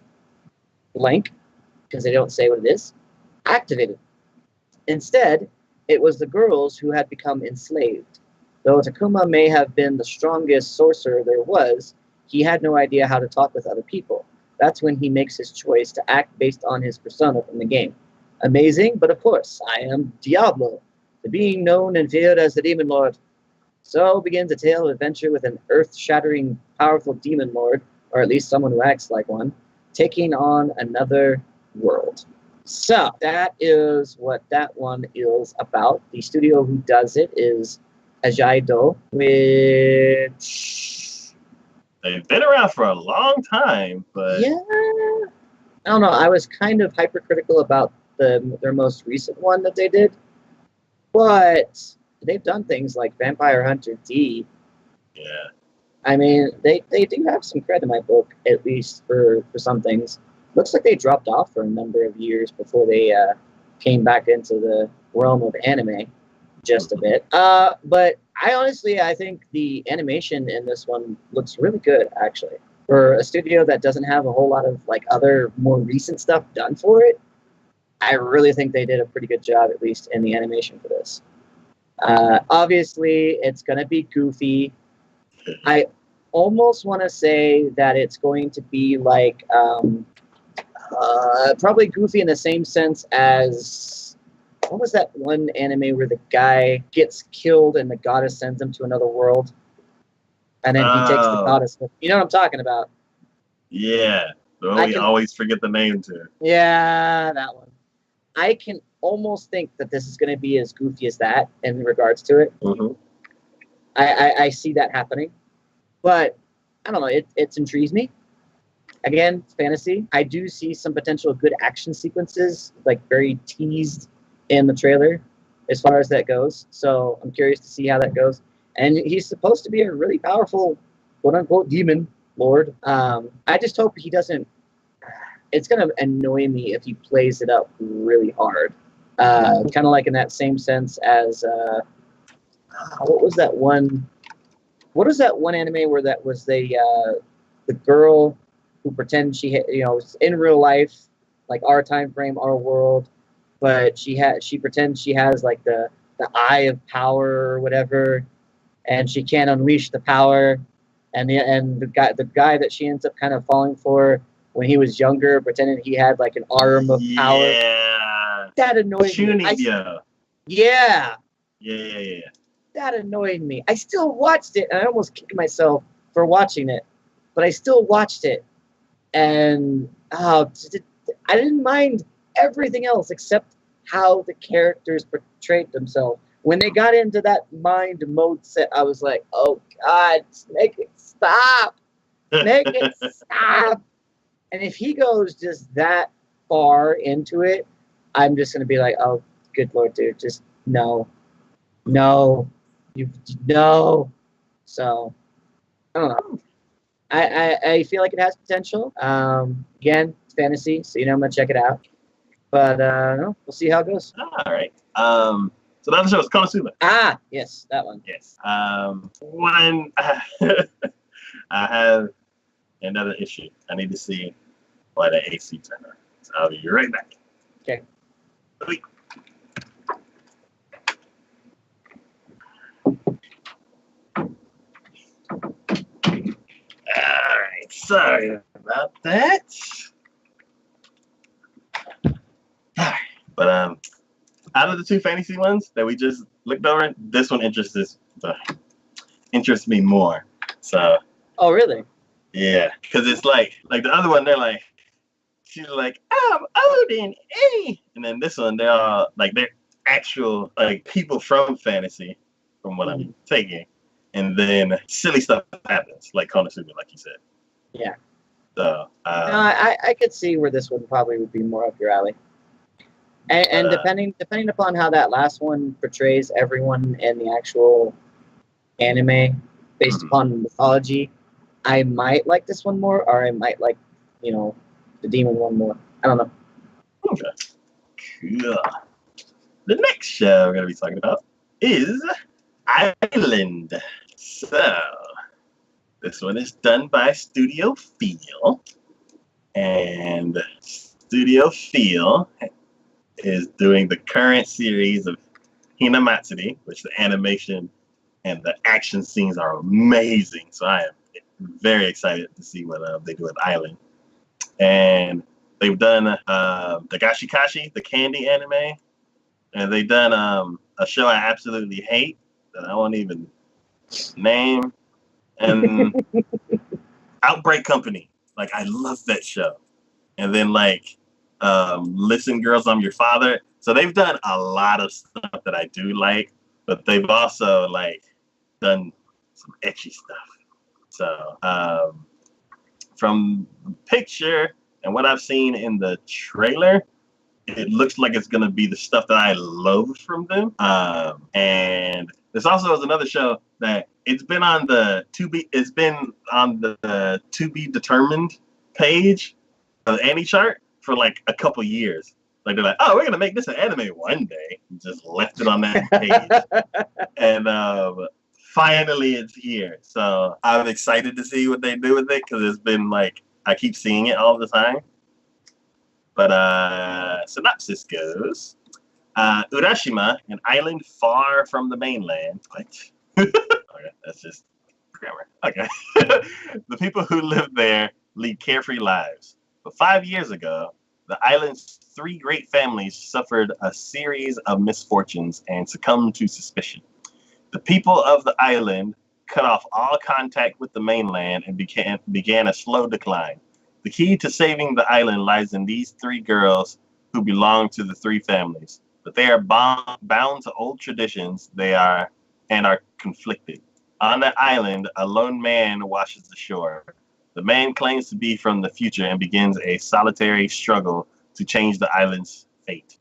blank, because they don't say what it is, activated. Instead, it was the girls who had become enslaved. Though Takuma may have been the strongest sorcerer there was, he had no idea how to talk with other people. That's when he makes his choice to act based on his persona from the game. Amazing, but of course, I am Diablo, the being known and feared as the Demon Lord. So begins a tale of adventure with an earth-shattering, powerful Demon Lord, or at least someone who acts like one, taking on another world. So that is what that one is about. The studio who does it is Ajaido, which... They've been around for a long time, but... Yeah. I don't know. I was kind of hypercritical about their most recent one that they did. But they've done things like Vampire Hunter D. Yeah. I mean, they do have some credit in my book, at least for some things. Looks like they dropped off for a number of years before they came back into the realm of anime just a bit. But I think the animation in this one looks really good, actually. For a studio that doesn't have a whole lot of like other more recent stuff done for it, I really think they did a pretty good job, at least in the animation for this. Obviously, it's going to be goofy. I almost want to say that it's going to be like probably goofy in the same sense as, what was that one anime where the guy gets killed and the goddess sends him to another world? And then he takes the goddess with him. You know what I'm talking about? Yeah. We always forget the name too. Yeah, that one. I can almost think that this is going to be as goofy as that in regards to it. Mm-hmm. I see that happening. But, I don't know, it intrigues me. Again, fantasy. I do see some potential good action sequences, like very teased in the trailer as far as that goes. So I'm curious to see how that goes. And he's supposed to be a really powerful, quote-unquote, demon lord. I just hope he doesn't... It's going to annoy me if he plays it up really hard. Kind of like in that same sense as... what was that one What is that one anime where that was the girl who pretends she was in real life, like our time frame, our world, but she pretends she has like the eye of power or whatever, and she can't unleash the power, and the guy that she ends up kind of falling for when he was younger, pretending he had like an arm of power. Yeah. That annoyed me. Yeah. Yeah. That annoyed me. I still watched it, and I almost kicked myself for watching it, but I still watched it, and I didn't mind everything else except how the characters portrayed themselves. When they got into that mind mode set, I was like, "Oh God, make it stop! Make it stop!" And if he goes just that far into it, I'm just gonna be like, "Oh, good Lord, dude, just no, no, no." So I don't know. I feel like it has potential. Again, it's fantasy, so I'm gonna check it out. But no, we'll see how it goes. All right. So the other show is Konosuba. Ah, yes, that one. Yes. One. I have another issue. I need to see why the AC turned on. So I'll be right back. Okay. Wait. Alright, sorry about that. Alright, but out of the two fantasy ones that we just looked over, this one interests me more. So. Oh, really? Yeah, because it's like the other one, they're like, she's like, I'm Odin, eh? And then this one, they're all like, they're actual like people from fantasy, from what I'm taking. And then silly stuff happens, like Konosuba, like you said. Yeah. So I could see where this one probably would be more up your alley. And depending upon how that last one portrays everyone in the actual anime, based upon mythology, I might like this one more, or I might like, the demon one more. I don't know. Okay. Cool. The next show we're gonna be talking about is Island. So this one is done by Studio Feel, and Studio Feel is doing the current series of Hinamatsuri, which the animation and the action scenes are amazing. So I am very excited to see what they do with Island. And they've done the Gashikashi, the candy anime, and they've done a show I absolutely hate that I won't even name, and Outbreak Company. Like, I love that show. And then Listen Girls, I'm Your Father. So they've done a lot of stuff that I do like, but they've also done some ecchi stuff. So from the picture and what I've seen in the trailer, it looks like it's gonna be the stuff that I love from them. And this also is another show that it's been on the to be determined page of the Annie chart for like a couple years. Like they're like, oh, we're gonna make this an anime one day. And just left it on that page, and finally it's here. So I'm excited to see what they do with it because it's been like I keep seeing it all the time. But synopsis goes: Urashima, an island far from the mainland. What? Okay, that's just grammar. Okay. The people who live there lead carefree lives. But 5 years ago, the island's 3 great families suffered a series of misfortunes and succumbed to suspicion. The people of the island cut off all contact with the mainland and began a slow decline. The key to saving the island lies in these 3 girls who belong to the 3 families, but they are bound to old traditions. They are conflicted. On the island, a lone man washes the shore. The man claims to be from the future and begins a solitary struggle to change the island's fate.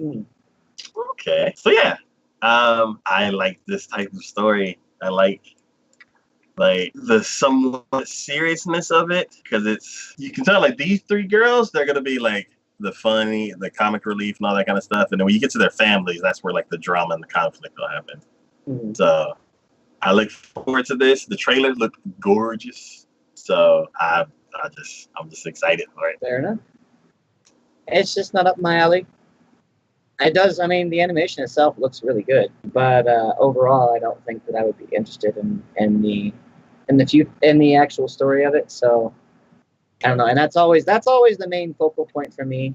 Okay, so yeah, I like this type of story. I like the somewhat seriousness of it because you can tell these 3 girls, they're gonna be the funny, the comic relief, and all that kind of stuff. And then when you get to their families, that's where the drama and the conflict will happen. So I look forward to this. The trailer looked gorgeous, so I'm just excited for it. Fair enough. It's just not up my alley. It does. I mean, the animation itself looks really good, but overall, I don't think that I would be interested in the actual story of it. So I don't know. And that's always the main focal point for me.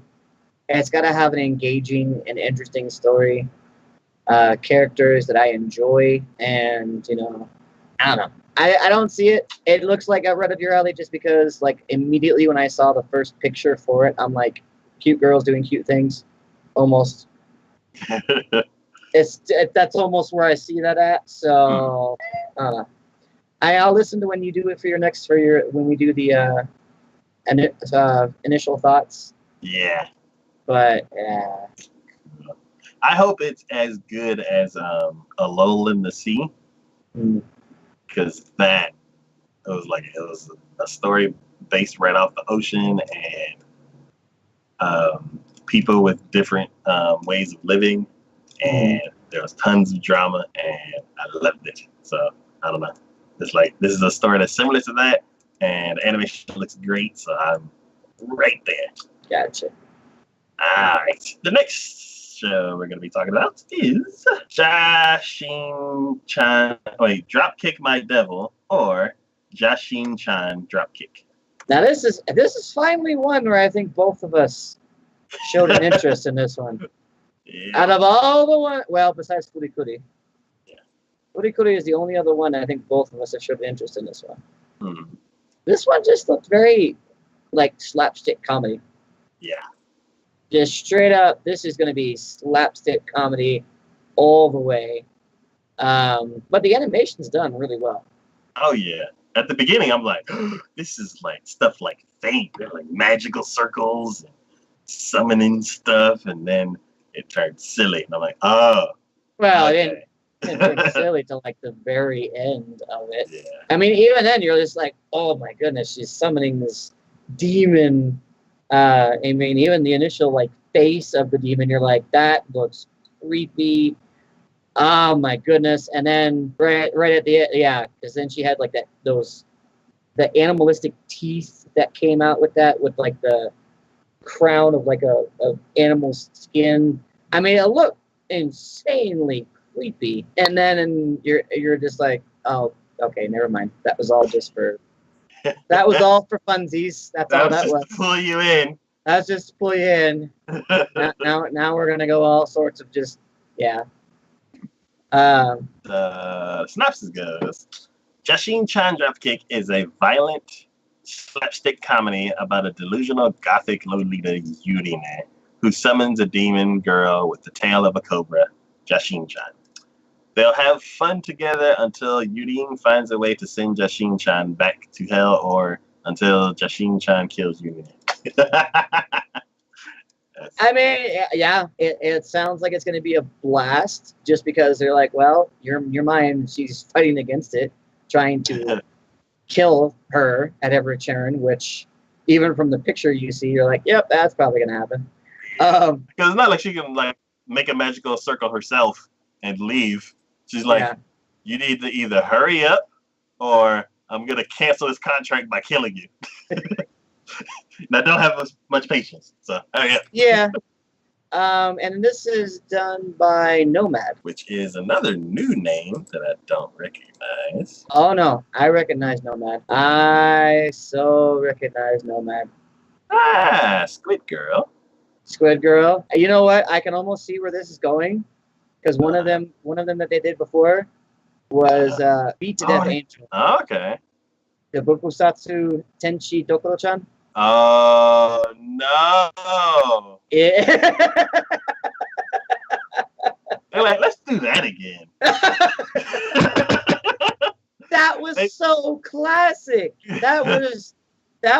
It's got to have an engaging and interesting story, characters that I enjoy, and I don't know. I don't see it. It looks like right up your alley just because, like, immediately when I saw the first picture for it, I'm like, cute girls doing cute things, almost. That's almost where I see that at. So I'll listen to when you do it when we do the initial thoughts. Yeah. But I hope it's as good as A Lull in the Sea, because it was a story based right off the ocean, and people with different ways of living, and there was tons of drama, and I loved it. So I don't know. It's like this is a story that's similar to that, and the animation looks great. So I'm right there. Gotcha. All right. The next show we're going to be talking about is Dropkick My Devil, or Jashin-chan Dropkick. Now this is finally one where I think both of us showed an interest in this one. Yeah. Out of all the one, well, besides Furikuri. Yeah. Furikuri is the only other one I think both of us have showed an interest in this one. This one just looked very like slapstick comedy. Yeah. Just straight up, this is going to be slapstick comedy all the way. But the animation's done really well. Oh, yeah. At the beginning, I'm like, this is like stuff like Fate, like magical circles, and summoning stuff, and then it turned silly. And I'm like, oh. Well, okay. it didn't turn silly till like the very end of it. Yeah. I mean, even then, you're just like, oh my goodness, she's summoning this demon. I mean, even the initial like face of the demon, you're like, that looks creepy. Oh my goodness! And then right at the end, yeah, because then she had like the animalistic teeth that came out with like the crown of like a animal skin. I mean, it looked insanely creepy. And then you're just like, oh, okay, never mind. That was all just for. That was all for funsies. That's all that was. To pull you in. That's just to pull you in. now we're gonna go all sorts of just The synopsis goes: Jashin-chan Dropkick is a violent slapstick comedy about a delusional gothic Lolita Yurine who summons a demon girl with the tail of a cobra, Jashin-chan. They'll have fun together until Yurine finds a way to send Jashin-chan back to hell, or until Jashin-chan kills Yurine. I mean, yeah, it sounds like it's going to be a blast just because they're like, well, your mind, she's fighting against it, trying to kill her at every turn, which even from the picture you see, you're like, yep, that's probably going to happen. Because it's not like she can like make a magical circle herself and leave. She's like, you need to either hurry up or I'm going to cancel this contract by killing you. And I don't have much patience. So, yeah. And this is done by Nomad. Which is another new name that I don't recognize. Oh, no. I recognize Nomad. I so recognize Nomad. Ah, Squid Girl. Squid Girl. You know what? I can almost see where this is going. Because one of them that they did before was Beat to Death Angel. Okay. The Bokusatsu Tenchi Dokoro-chan. Oh, no. Yeah. They're like, let's do that again. That was so classic. That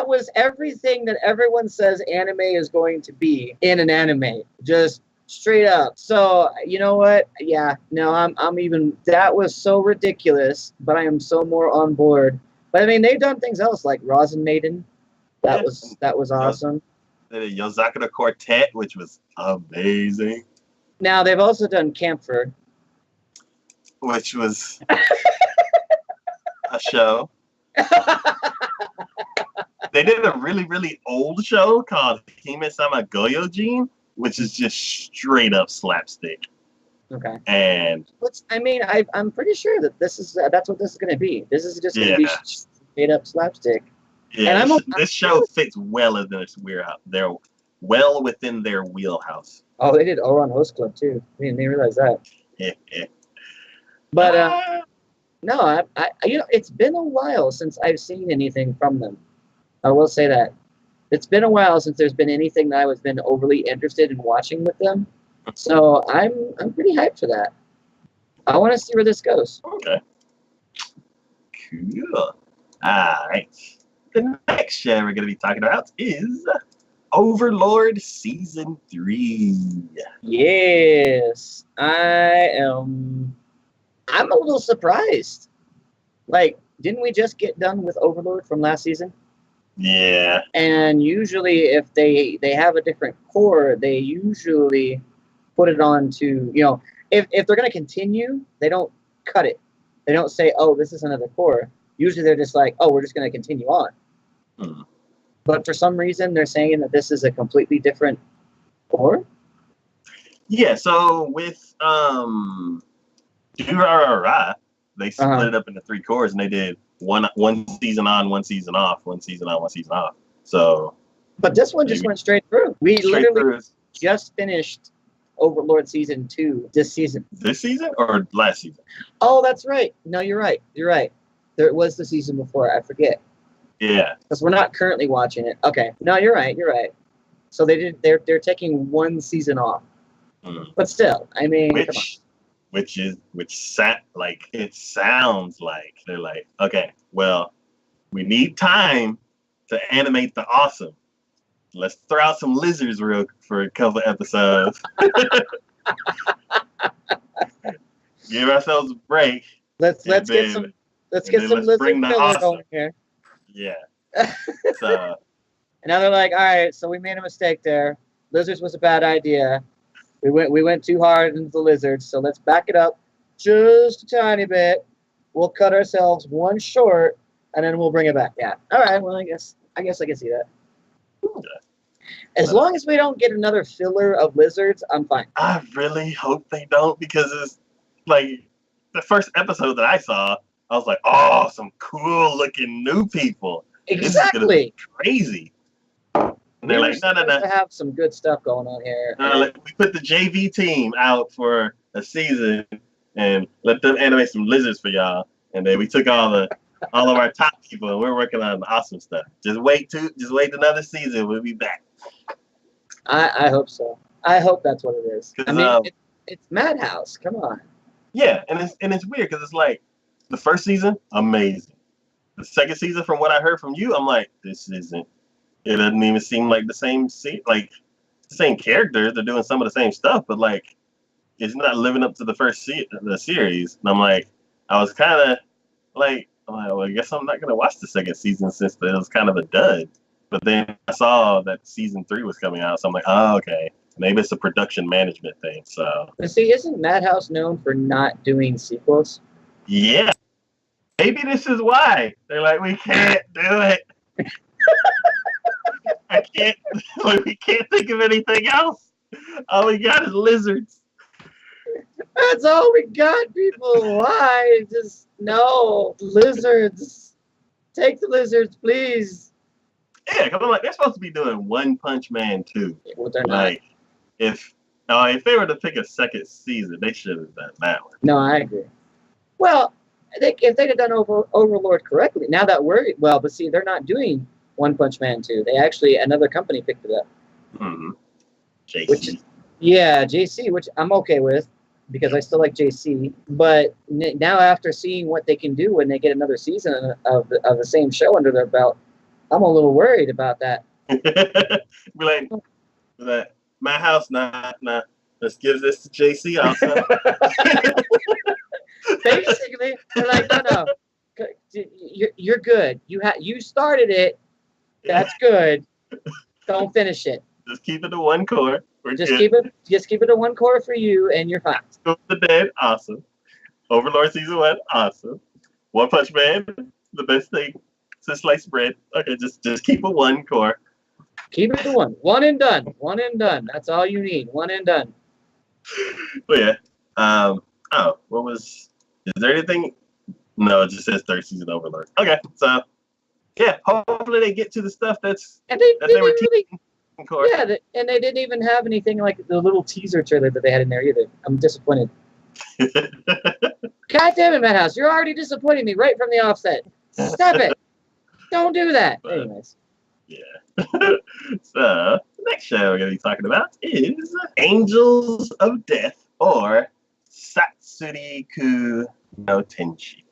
was everything that everyone says anime is going to be in an anime. Just straight up. So, you know what? Yeah, no, I'm even, that was so ridiculous, but I am so more on board. But I mean, they've done things else like Rosin Maiden. That was awesome. The Yozakura Quartet, which was amazing. Now they've also done Camphor, which was a show. They did a really, really old show called Hime-sama Goyojin, which is just straight up slapstick. Okay. And I'm pretty sure that that's what this is going to be. This is just going to be straight up slapstick. Yeah, and this show fits well in their wheelhouse. They're well within their wheelhouse. Oh, they did Oran Host Club too. I didn't realize that. But no, I it's been a while since I've seen anything from them. I will say that it's been a while since there's been anything that I've been overly interested in watching with them. So I'm pretty hyped for that. I want to see where this goes. Okay. Cool. All right. The next show we're going to be talking about is Overlord Season 3. Yes. I'm a little surprised. Like, didn't we just get done with Overlord from last season? Yeah. And usually if they have a different core, they usually put it on to, if they're going to continue, they don't cut it. They don't say, oh, this is another core. Usually they're just like, oh, we're just going to continue on. But for some reason, they're saying that this is a completely different core. Yeah, so with Durarara, they split it up into 3 cores, and they did one season on, one season off, one season on, one season off. So, but this one just went straight through. We literally just finished Overlord Season 2 this season. This season or last season? Oh, that's right. No, you're right. You're right. There was the season before. I forget. Yeah. Because we're not currently watching it. Okay. No, you're right. You're right. So they're taking one season off. But still, I mean, which sounds like they're like, okay, well, we need time to animate the awesome. Let's throw out some lizards for a couple episodes. Give ourselves a break. Let's get some lizard filler going here. Yeah. So. And now they're like, all right, so we made a mistake there. Lizards was a bad idea. We went too hard into the lizards, so let's back it up just a tiny bit. We'll cut ourselves one short, and then we'll bring it back. Yeah. All right. Well, I guess I can see that. Okay. As long as we don't get another filler of lizards, I'm fine. I really hope they don't, because it's like the first episode that I saw, I was like, oh, some cool looking new people. Exactly. Crazy. And they're like, no. To have some good stuff going on here. We put the JV team out for a season and let them animate some lizards for y'all. And then we took all of our top people, and we're working on the awesome stuff. Just wait another season. We'll be back. I hope so. I hope that's what it is. I mean, it's Madhouse. Come on. Yeah, and it's weird because it's like the first season, amazing. The second season, from what I heard from you, I'm like, this isn't. It doesn't even seem like the same the same characters. They're doing some of the same stuff, but like, it's not living up to the first the series. And I'm like, I was kind of like, well, I guess I'm not gonna watch the second season since it was kind of a dud. But then I saw that season 3 was coming out, so I'm like, oh, okay, maybe it's a production management thing. So, but see, isn't Madhouse known for not doing sequels? Yeah, maybe this is why they're like, we can't do it. We can't think of anything else. All we got is lizards. That's all we got, people. Why? Just no lizards. Take the lizards, please. Yeah, because I'm like, they're supposed to be doing One Punch Man 2. Well, they're like, not. If they were to pick a second season, they should have done that one. No, I agree. Well, if they'd have done Overlord correctly, now that but see, they're not doing One Punch Man 2. They actually, another company picked it up. Mm-hmm. JC. JC, which I'm okay with because I still like JC. But now after seeing what they can do when they get another season of the same show under their belt, I'm a little worried about that. Be like, my house, nah. Let's give this to JC also. Basically, they're like, no. You're good. You started it. That's good. Don't finish it. Just keep it to one core. Just keep it to one core for you, and you're fine. Go the Dead, awesome. Overlord Season 1, awesome. One Punch Man, the best thing since sliced bread. Okay, just keep it one core. Keep it to one. One and done. One and done. That's all you need. One and done. But yeah. What was? Is there anything? No, it just says third season Overlord. Okay, so yeah, hopefully they get to the stuff that And they were teaching. Yeah, and they didn't even have anything like the little teaser trailer that they had in there either. I'm disappointed. God damn it, Madhouse! You're already disappointing me right from the offset. Stop it! Don't do that. But, anyways. Yeah. So the next show we're gonna be talking about is Angels of Death or Satsuriku no Tenshi.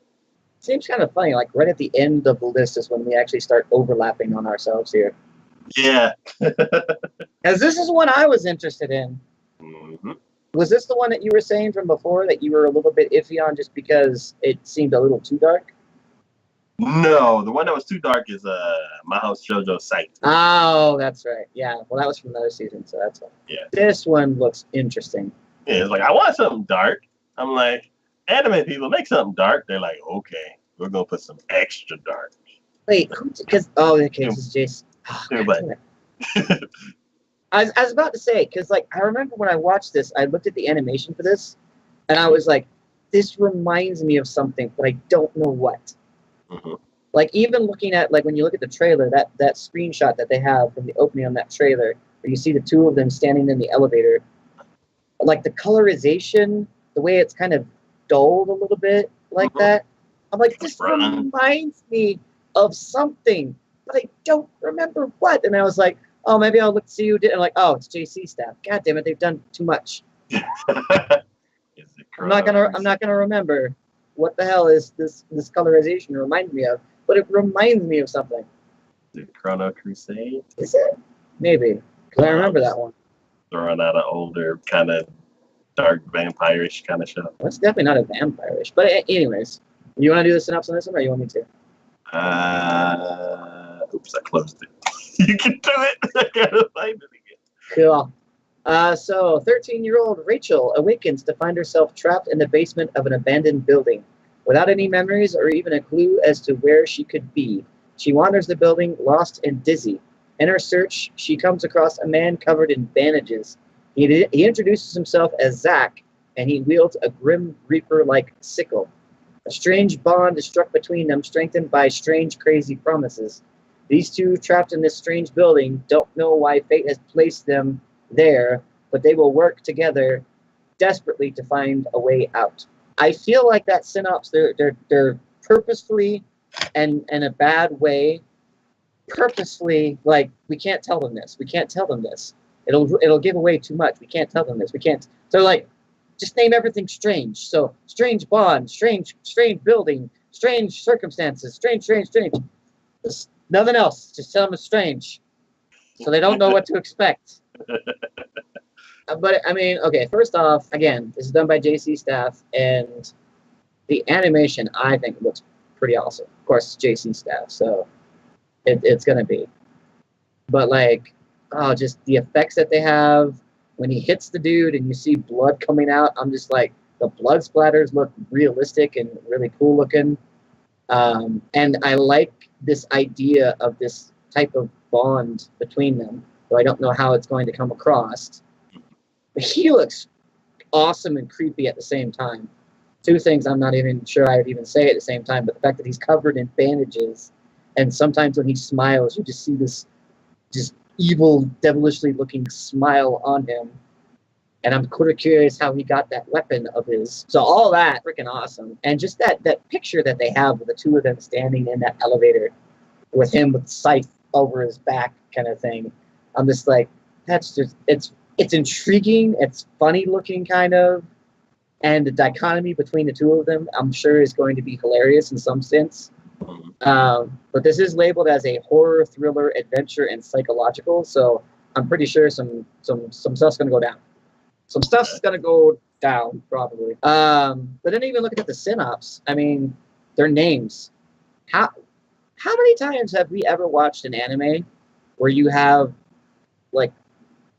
Seems kind of funny. Like right at the end of the list is when we actually start overlapping on ourselves here. Yeah. As this is one I was interested in. Mm-hmm. Was this the one that you were saying from before that you were a little bit iffy on just because it seemed a little too dark? No, the one that was too dark is My House Shoujo Site. Oh, that's right. Yeah. Well, that was from another season, so that's fine. Yeah. This one looks interesting. Yeah, it's like I want something dark. I'm like, anime people make something dark. They're like, okay, we're gonna put some extra dark. Wait, because okay, this is Jason. Oh, I was about to say, because like I remember when I watched this, I looked at the animation for this, and I was like, this reminds me of something, but I don't know what. Mm-hmm. Like even looking at like when you look at the trailer, that screenshot that they have from the opening on that trailer, where you see the two of them standing in the elevator, like the colorization, the way it's kind of dulled a little bit like that. I'm like, this reminds me of something, but I don't remember what. And I was like, oh, maybe I'll look to see who did. And like, oh, it's JC staff. God damn it, they've done too much. I'm not gonna remember what the hell is this colorization reminds me of, but it reminds me of something. The Chrono Crusade? Is it? Maybe. Because I remember that one. Throwing out an older kind of dark vampire-ish kind of show. Well, it's definitely not a vampire-ish. But anyways, you want to do the synopsis on this one, or you want me to? Oops, I closed it. You can do it. I gotta find it again. Cool. So 13-year-old Rachel awakens to find herself trapped in the basement of an abandoned building. Without any memories or even a clue as to where she could be, she wanders the building, lost and dizzy. In her search, she comes across a man covered in bandages. He introduces himself as Zach, and he wields a Grim Reaper-like sickle. A strange bond is struck between them, strengthened by strange, crazy promises. These two, trapped in this strange building, don't know why fate has placed them there, but they will work together desperately to find a way out. I feel like that synopsis, they're purposefully and in a bad way, purposefully like we can't tell them this. We can't tell them this. It'll give away too much. We can't tell them this. We can't. So like, just name everything strange. So strange bond, strange building, strange circumstances, strange. Just nothing else. Just tell them it's strange, so they don't know what to expect. But I mean, okay. First off, again, this is done by JC staff, and the animation I think looks pretty awesome. Of course, it's JC staff, so it's gonna be. But like, oh, just the effects that they have when he hits the dude and you see blood coming out. I'm just like, the blood splatters look realistic and really cool looking. And I like this idea of this type of bond between them, though I don't know how it's going to come across. But he looks awesome and creepy at the same time. Two things I'm not even sure I'd even say at the same time, but the fact that he's covered in bandages, and sometimes when he smiles, you just see this just evil, devilishly looking smile on him. And I'm quite curious how he got that weapon of his. So all that, freaking awesome. And just that picture that they have of the two of them standing in that elevator with him with scythe over his back kind of thing. I'm just like, that's just, it's intriguing. It's funny looking kind of. And the dichotomy between the two of them, I'm sure, is going to be hilarious in some sense. But this is labeled as a horror, thriller, adventure, and psychological. So I'm pretty sure some stuff's going to go down. Some stuff's going to go down, probably. But then even looking at the synopsis, I mean, their names. How many times have we ever watched an anime where you have, like,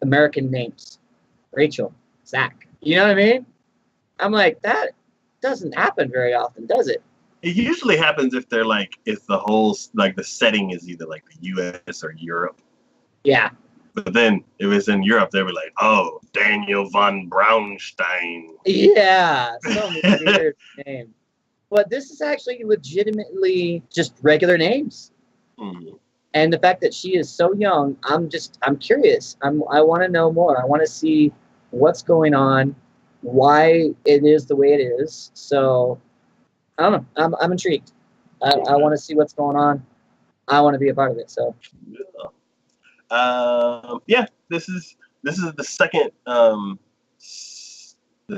American names? Rachel, Zach. You know what I mean? I'm like, that doesn't happen very often, does it? It usually happens if they're like, if the whole, like the setting is either like the U.S. or Europe. Yeah. But then if it's in Europe, they were like, oh, Daniel von Braunstein. Yeah. Some weird name. But this is actually legitimately just regular names. Mm. And the fact that she is so young, I'm curious. I want to know more. I want to see what's going on, why it is the way it is. So I don't know. I'm intrigued. I want to see what's going on. I want to be a part of it. So yeah, this is the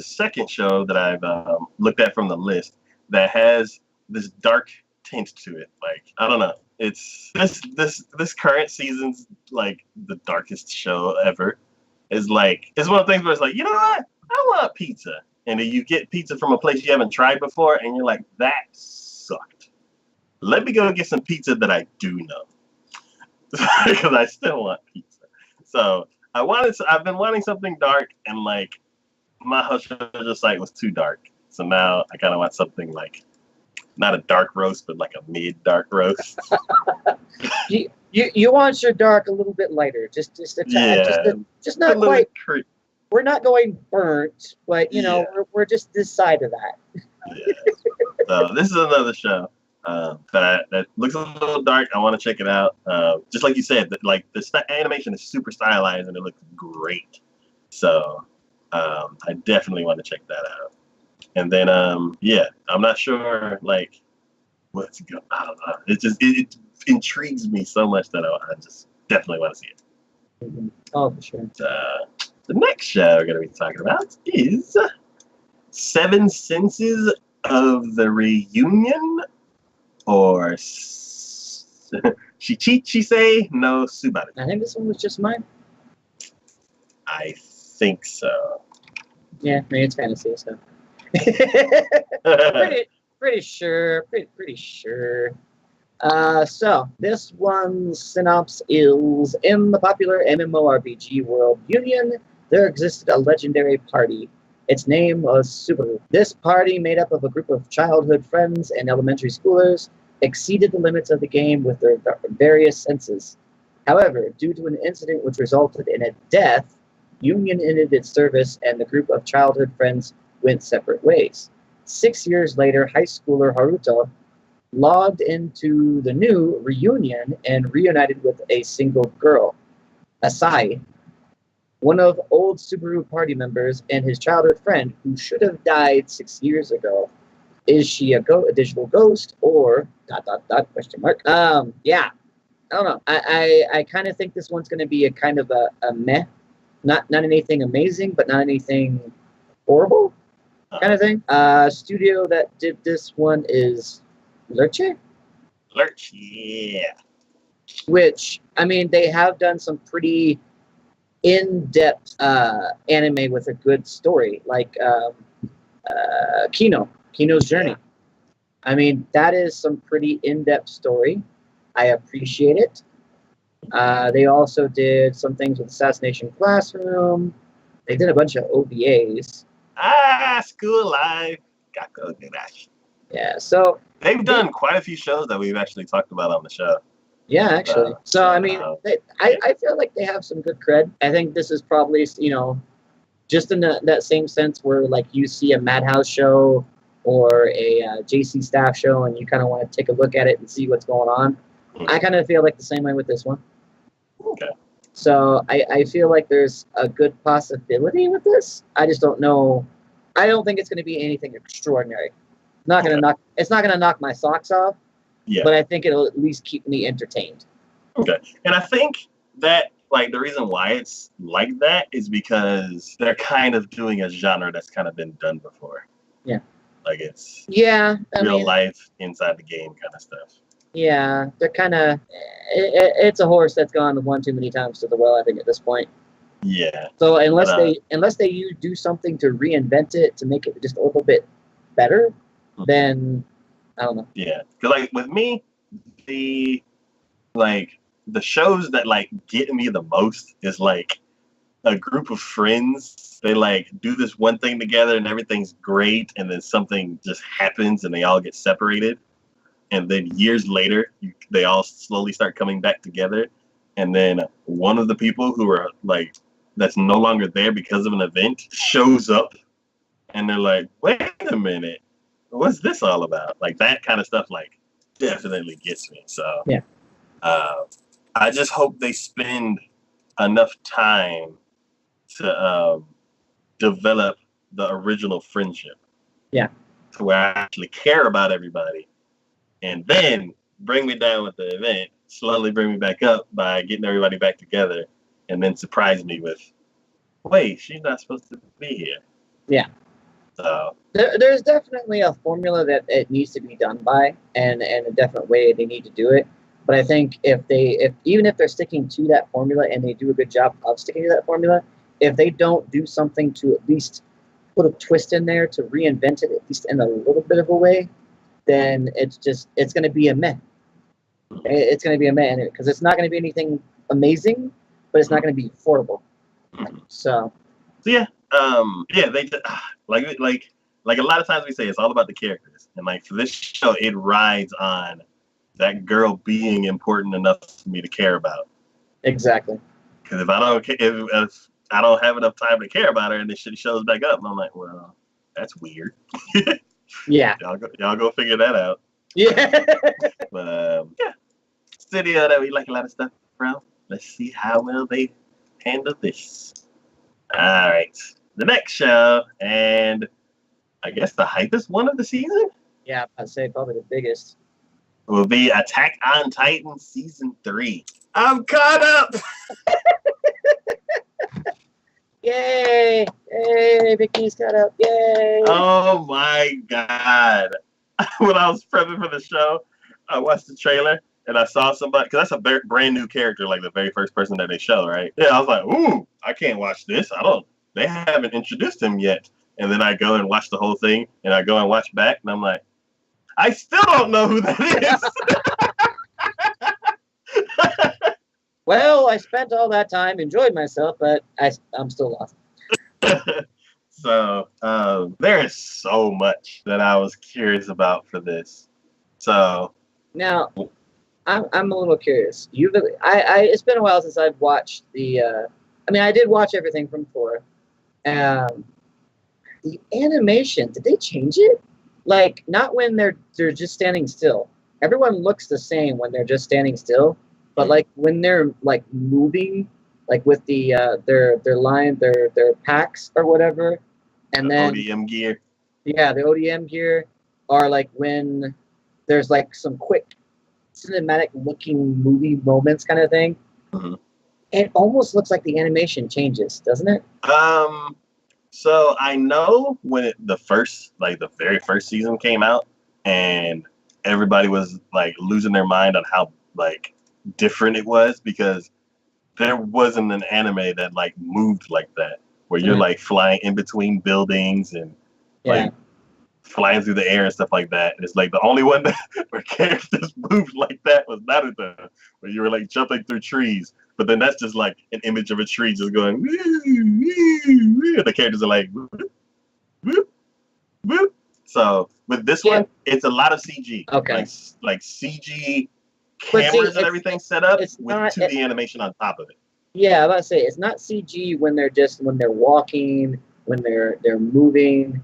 second show that I've looked at from the list that has this dark tint to it. Like, I don't know. It's this current season's like the darkest show ever. It's like, it's one of the things where it's like, you know what? I want pizza. And then you get pizza from a place you haven't tried before, and you're like, that sucked. Let me go get some pizza that I do know. Because I still want pizza. So I've been wanting something dark, and like my Husher site was too dark. So now I kind of want something like, not a dark roast, but like a mid-dark roast. you want your dark a little bit lighter, just a tad, just not quite. We're not going burnt, but you know, we're just this side of that. Yeah. So this is another show that looks a little dark. I want to check it out. Just like you said, like the animation is super stylized and it looks great. So I definitely want to check that out. And then I'm not sure like what's going. I don't know. It intrigues me so much that I just definitely want to see it. Mm-hmm. Oh, for sure. The next show we're going to be talking about is Seven Senses of the Reunion, or Shichichise no Subaru. I think this one was just mine. I think so. Yeah, maybe it's fantasy, so. pretty sure. Pretty sure. So this one's synopsis is: in the popular MMORPG world Union, there existed a legendary party. Its name was Subaru. This party, made up of a group of childhood friends and elementary schoolers, exceeded the limits of the game with their various senses. However, due to an incident which resulted in a death, Union ended its service and the group of childhood friends went separate ways. 6 years later, high schooler Haruto logged into the new Reunion and reunited with a single girl, Asai, one of old Subaru party members and his childhood friend who should have died 6 years ago. Is she a digital ghost or ... question mark? Yeah, I don't know. I kind of think this one's going to be a kind of a meh, not anything amazing, but not anything horrible kind of thing. Studio that did this one is Lurche, yeah. which, I mean, they have done some pretty in-depth anime with a good story, like Kino's Journey. I mean, that is some pretty in-depth story. I appreciate it. They also did some things with Assassination Classroom. They did a bunch of OVAs. School Life. Got to do that. Yeah, so they've done quite a few shows that we've actually talked about on the show. Yeah, actually. So, I mean, I feel like they have some good cred. I think this is probably, you know, just in that same sense where, like, you see a Madhouse show or a JC Staff show and you kind of want to take a look at it and see what's going on. Mm-hmm. I kind of feel like the same way with this one. Okay. So, I feel like there's a good possibility with this. I just don't know. I don't think it's going to be anything extraordinary. It's not gonna knock my socks off. Yeah. But I think it'll at least keep me entertained. Okay. And I think that, like, the reason why it's like that is because they're kind of doing a genre that's kind of been done before. Yeah. Like, it's real life inside the game kind of stuff. Yeah. They're kind of... It's a horse that's gone one too many times to the well, I think, at this point. Yeah. So unless they do something to reinvent it, to make it just a little bit better, then... I don't know. Yeah, because like with me, the shows that like get me the most is like a group of friends. They like do this one thing together and everything's great, and then something just happens and they all get separated. And then years later, they all slowly start coming back together. And then one of the people who are like, that's no longer there because of an event shows up. And they're like, wait a minute, what's this all about? Like that kind of stuff, like definitely gets me. So yeah, I just hope they spend enough time to develop the original friendship. Yeah. To where I actually care about everybody. And then bring me down with the event, slowly bring me back up by getting everybody back together, and then surprise me with, wait, she's not supposed to be here. Yeah. So there's definitely a formula that it needs to be done by, and a definite way they need to do it. But I think if even if they're sticking to that formula and they do a good job of sticking to that formula, if they don't do something to at least put a twist in there to reinvent it, at least in a little bit of a way, then it's going to be a meh. It's going to be a meh because it's not going to be anything amazing, but it's not going to be affordable. So yeah, they like a lot of times we say it's all about the characters, and like for this show, it rides on that girl being important enough for me to care about. Exactly. Because if I don't have enough time to care about her, and then she shows back up, and I'm like, well, that's weird. Yeah. Y'all go figure that out. Yeah. But yeah, studio that we like a lot of stuff from. Let's see how well they handle this. All right, the next show, and I guess the hypest one of the season. Yeah, I'd say probably the biggest. Will be Attack on Titan season 3. I'm caught up. Yay! Hey, Vicky's caught up. Yay! Oh my god! When I was prepping for the show, I watched the trailer and I saw somebody, because that's a brand new character, like the very first person that they show, right? Yeah, I was like, ooh, I can't watch this. They haven't introduced him yet. And then I go and watch the whole thing, and I go and watch back, and I'm like, I still don't know who that is. Well, I spent all that time, enjoyed myself, but I'm still lost. So there is so much that I was curious about for this. So now, I'm a little curious. It's been a while since I've watched the. I did watch everything from 4. The animation, did they change it? Like, not when they're just standing still. Everyone looks the same when they're just standing still, but like when they're like moving, like with the their line, their packs or whatever, and then ODM gear. Yeah, the ODM gear, or like when there's like some quick cinematic looking movie moments kind of thing. Mm-hmm. It almost looks like the animation changes, doesn't it? So I know when the very first season came out, and everybody was like losing their mind on how like different it was, because there wasn't an anime that like moved like that, where you're like flying in between buildings and like flying through the air and stuff like that. And it's like the only one where characters moved like that was Naruto, where you were like jumping through trees. But then that's just like an image of a tree just going, woo, woo, woo. The characters are like, woo, woo, woo. So with this one, it's a lot of CG. Okay. Like CG cameras and everything set up with 2D animation on top of it. Yeah, I was about to say, it's not CG when they're walking, when they're moving.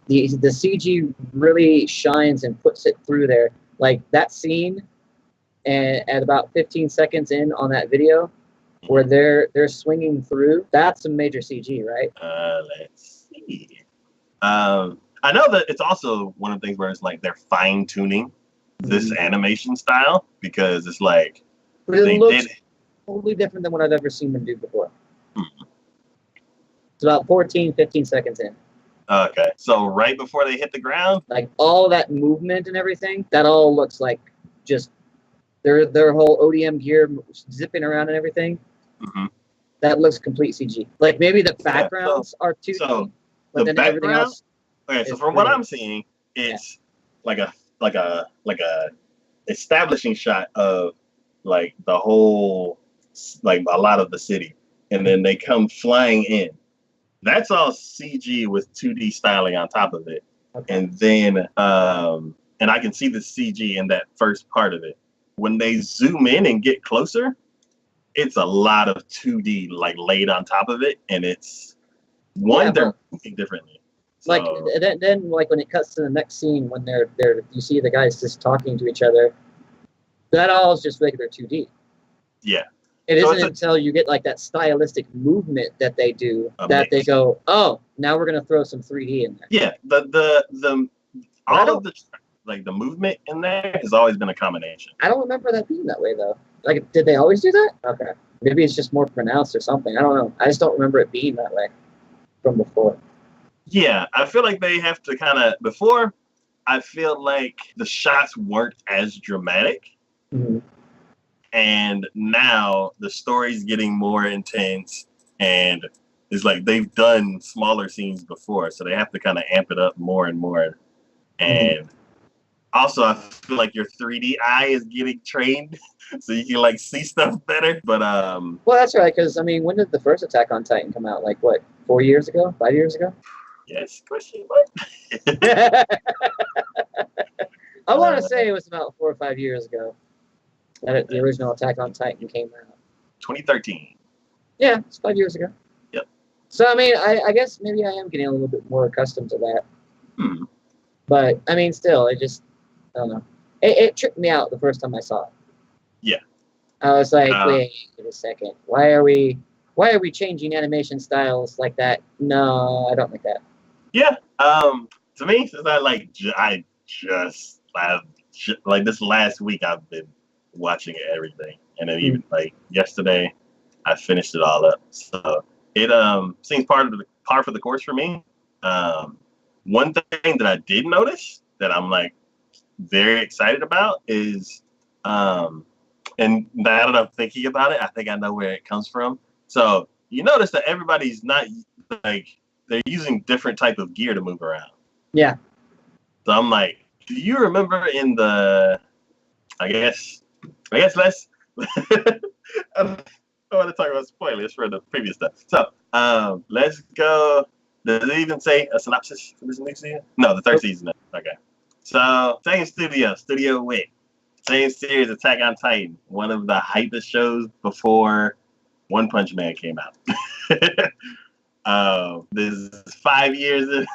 The CG really shines and puts it through there. Like that scene, and at about 15 seconds in on that video, where they're swinging through, that's some major CG, right? Let's see. I know that it's also one of the things where it's like they're fine tuning this animation style, because it's like it looks totally different than what I've ever seen them do before. It's about 14, 15 seconds in. Okay, so right before they hit the ground, like all that movement and everything, that all looks like just their whole ODM gear zipping around and everything. Mm-hmm. That looks complete CG. Like maybe the backgrounds are 2D, but then everything else. Okay, so from what I'm seeing, it's like a establishing shot of like the whole, like a lot of the city, and then they come flying in. That's all CG with 2D styling on top of it. Okay. And then, and I can see the CG in that first part of it. When they zoom in and get closer, it's a lot of 2D like laid on top of it, and it's they're moving differently. So, like then like when it cuts to the next scene when they're you see the guys just talking to each other, that all is just regular 2D. Yeah. It isn't until you get like that stylistic movement that they do that they go, oh, now we're gonna throw some 3D in there. Yeah, the all of the like the movement in there has always been a combination. I don't remember that being that way though. Like, did they always do that? Okay, maybe it's just more pronounced or something. I don't know. I just don't remember it being that way from before. Yeah, I feel like they have to kind of before. I feel like the shots weren't as dramatic. Mm-hmm. And now the story's getting more intense, and it's like they've done smaller scenes before, so they have to kind of amp it up more and more. And also, I feel like your 3D eye is getting trained, so you can like see stuff better. But well, that's right, because I mean, when did the first Attack on Titan come out? Like what, 4 years ago, 5 years ago? Yes, question mark. I want to say it was about 4 or 5 years ago that the original Attack on Titan came out. 2013. Yeah, it's 5 years ago. Yep. So, I mean, I guess maybe I am getting a little bit more accustomed to that. But, I mean, still, I don't know. It tripped me out the first time I saw it. Yeah. I was like, wait a second. Why are we changing animation styles like that? No, I don't like that. Yeah. To me, since I just like this last week, I've been watching everything, and then even like yesterday, I finished it all up. So it seems par for the course for me. One thing that I did notice that I'm like very excited about is and now that I'm thinking about it, I think I know where it comes from. So you notice that everybody's not like they're using different type of gear to move around. Yeah. So I'm like, do you remember in the I guess let's I don't want to talk about spoilers for the previous stuff. So let's go. Does it even say a synopsis for this new season? No, the third season. Okay. So same Studio Wit. Same series, Attack on Titan. One of the hypest shows before One Punch Man came out. This is 5 years in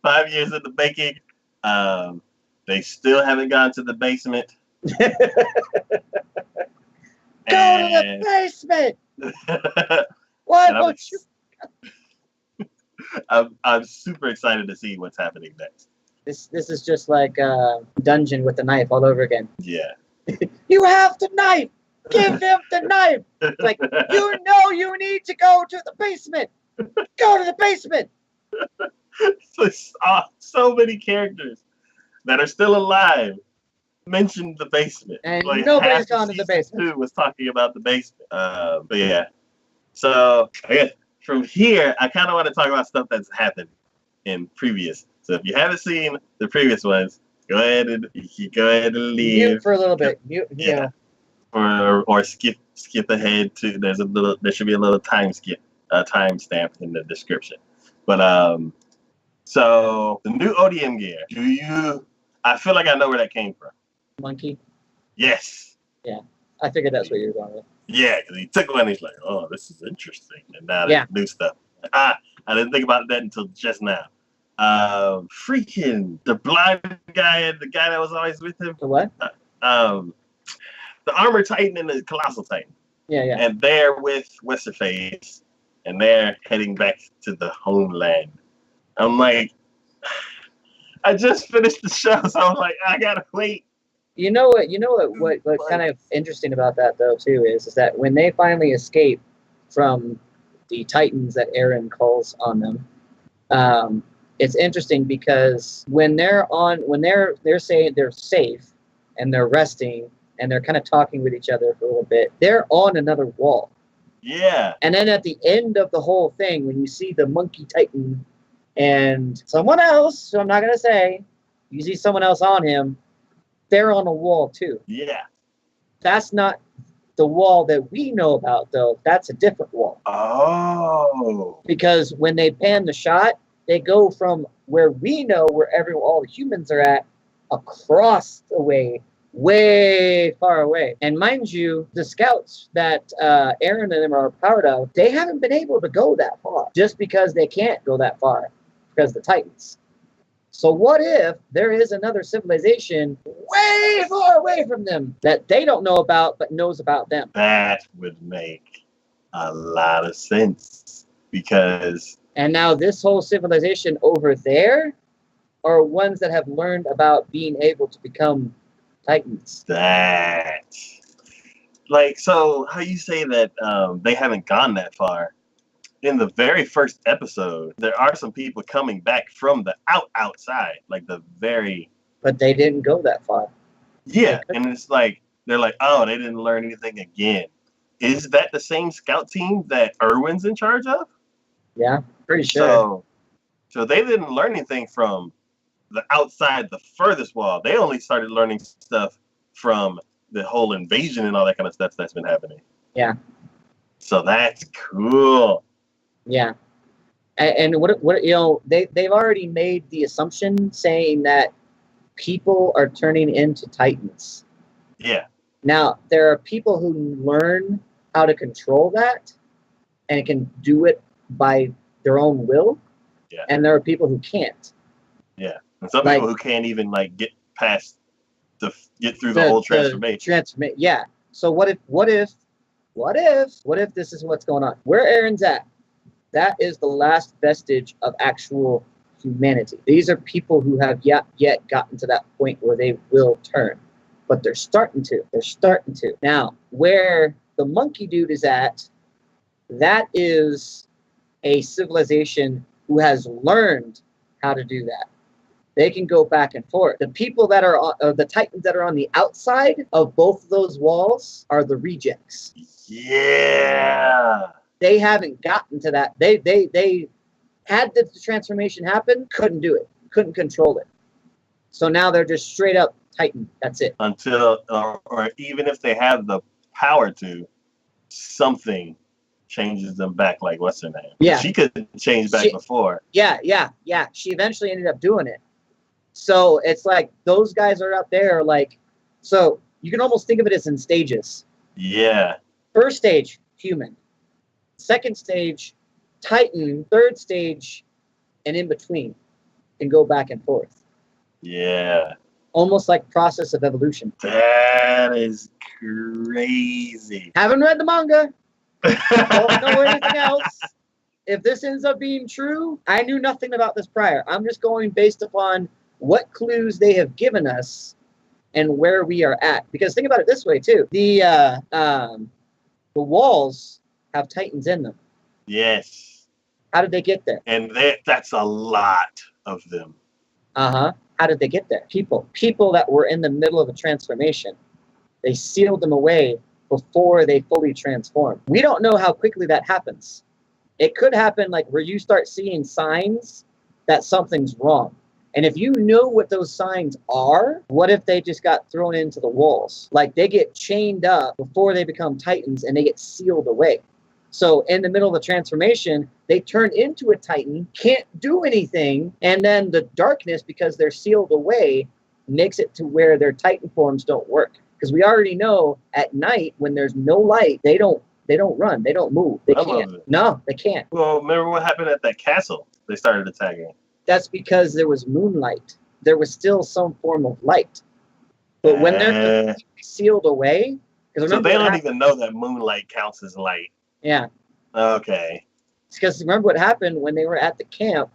the making. They still haven't gone to the basement. Go to the basement. Why don't you? I'm super excited to see what's happening next. This is just like Dungeon with the knife all over again. Yeah. You have the knife. Give him the knife. It's like, you know you need to go to the basement. Go to the basement. So many characters that are still alive mentioned the basement. And like nobody's gone to the basement. 2 was talking about the basement. But yeah. So I guess from here, I kind of want to talk about stuff that's happened in previous. So if you haven't seen the previous ones, go ahead and leave. Mute for a little bit. Yeah. Or skip ahead to there should be a little time stamp in the description. But so the new ODM gear. I feel like I know where that came from. Monkey? Yes. Yeah. I figured that's what you were going with. Yeah, because he took one and he's like, oh, this is interesting. And now there's new stuff. I didn't think about that until just now. Freaking the blind guy and the guy that was always with him. The what? The Armor Titan and the Colossal Titan. Yeah. And they're with What's-Her-Face, and they're heading back to the homeland. I'm like, I just finished the show, so I'm like, I gotta wait. You know what kind of interesting about that though too is that when they finally escape from the Titans that Eren calls on them, it's interesting because when they're saying they're safe and they're resting and they're kind of talking with each other for a little bit, they're on another wall. Yeah. And then at the end of the whole thing, when you see the Monkey Titan and someone else, who I'm not gonna say, you see someone else on him, they're on a wall too. Yeah. That's not The wall that we know about, though, that's a different wall. Oh. Because when they pan the shot, they go from where we know where all the humans are at across the way far away. And mind you, the scouts that Aaron and them are part of, they haven't been able to go that far just because they can't go that far because of the Titans. So what if there is another civilization way far away from them that they don't know about but knows about them? That would make a lot of sense because... And now this whole civilization over there are ones that have learned about being able to become Titans. That... Like, so how you say that they haven't gone that far? In the very first episode, there are some people coming back from the outside, like the very... But they didn't go that far. Yeah, and it's like, they're like, oh, they didn't learn anything again. Is that the same scout team that Irwin's in charge of? Yeah, pretty sure. So they didn't learn anything from the outside, the furthest wall. They only started learning stuff from the whole invasion and all that kind of stuff that's been happening. Yeah. So that's cool. Yeah. And what they've already made the assumption saying that people are turning into Titans. Yeah. Now, there are people who learn how to control that and can do it by their own will. Yeah. And there are people who can't. Yeah. And some people who can't even get past get through the whole transformation. Yeah. So what if this is what's going on? Where Aaron's at, that is the last vestige of actual humanity. These are people who have yet gotten to that point where they will turn. But they're starting to. Now, where the monkey dude is at, that is a civilization who has learned how to do that. They can go back and forth. The people that are the Titans that are on the outside of both of those walls are the rejects. Yeah. They haven't gotten to that. They had the transformation happen, couldn't do it, couldn't control it. So now they're just straight up Titan. That's it. Until, or even if they have the power to, something changes them back. Like, what's her name? Yeah. She could change back before. Yeah. She eventually ended up doing it. So it's like those guys are up there. Like, so you can almost think of it as in stages. Yeah. First stage, human. Second stage, Titan. Third stage, and in between, and go back and forth. Yeah. Almost like process of evolution. That is crazy. Haven't read the manga. Don't know anything else. If this ends up being true, I knew nothing about this prior. I'm just going based upon what clues they have given us and where we are at. Because think about it this way too: the walls have Titans in them. Yes. How did they get there? And that's a lot of them. How did they get there? People that were in the middle of a transformation. They sealed them away before they fully transformed. We don't know how quickly that happens. It could happen like where you start seeing signs that something's wrong. And if you know what those signs are, what if they just got thrown into the walls? Like they get chained up before they become Titans and they get sealed away. So in the middle of the transformation, they turn into a Titan, can't do anything, and then the darkness, because they're sealed away, makes it to where their Titan forms don't work. Because we already know at night when there's no light, they don't run, they don't move, they can't. No, they can't. Well, remember what happened at that castle? They started attacking. That's because there was moonlight. There was still some form of light. But when they're completely sealed away, so they don't even know that moonlight counts as light. Yeah. Okay. It's because remember what happened when they were at the camp,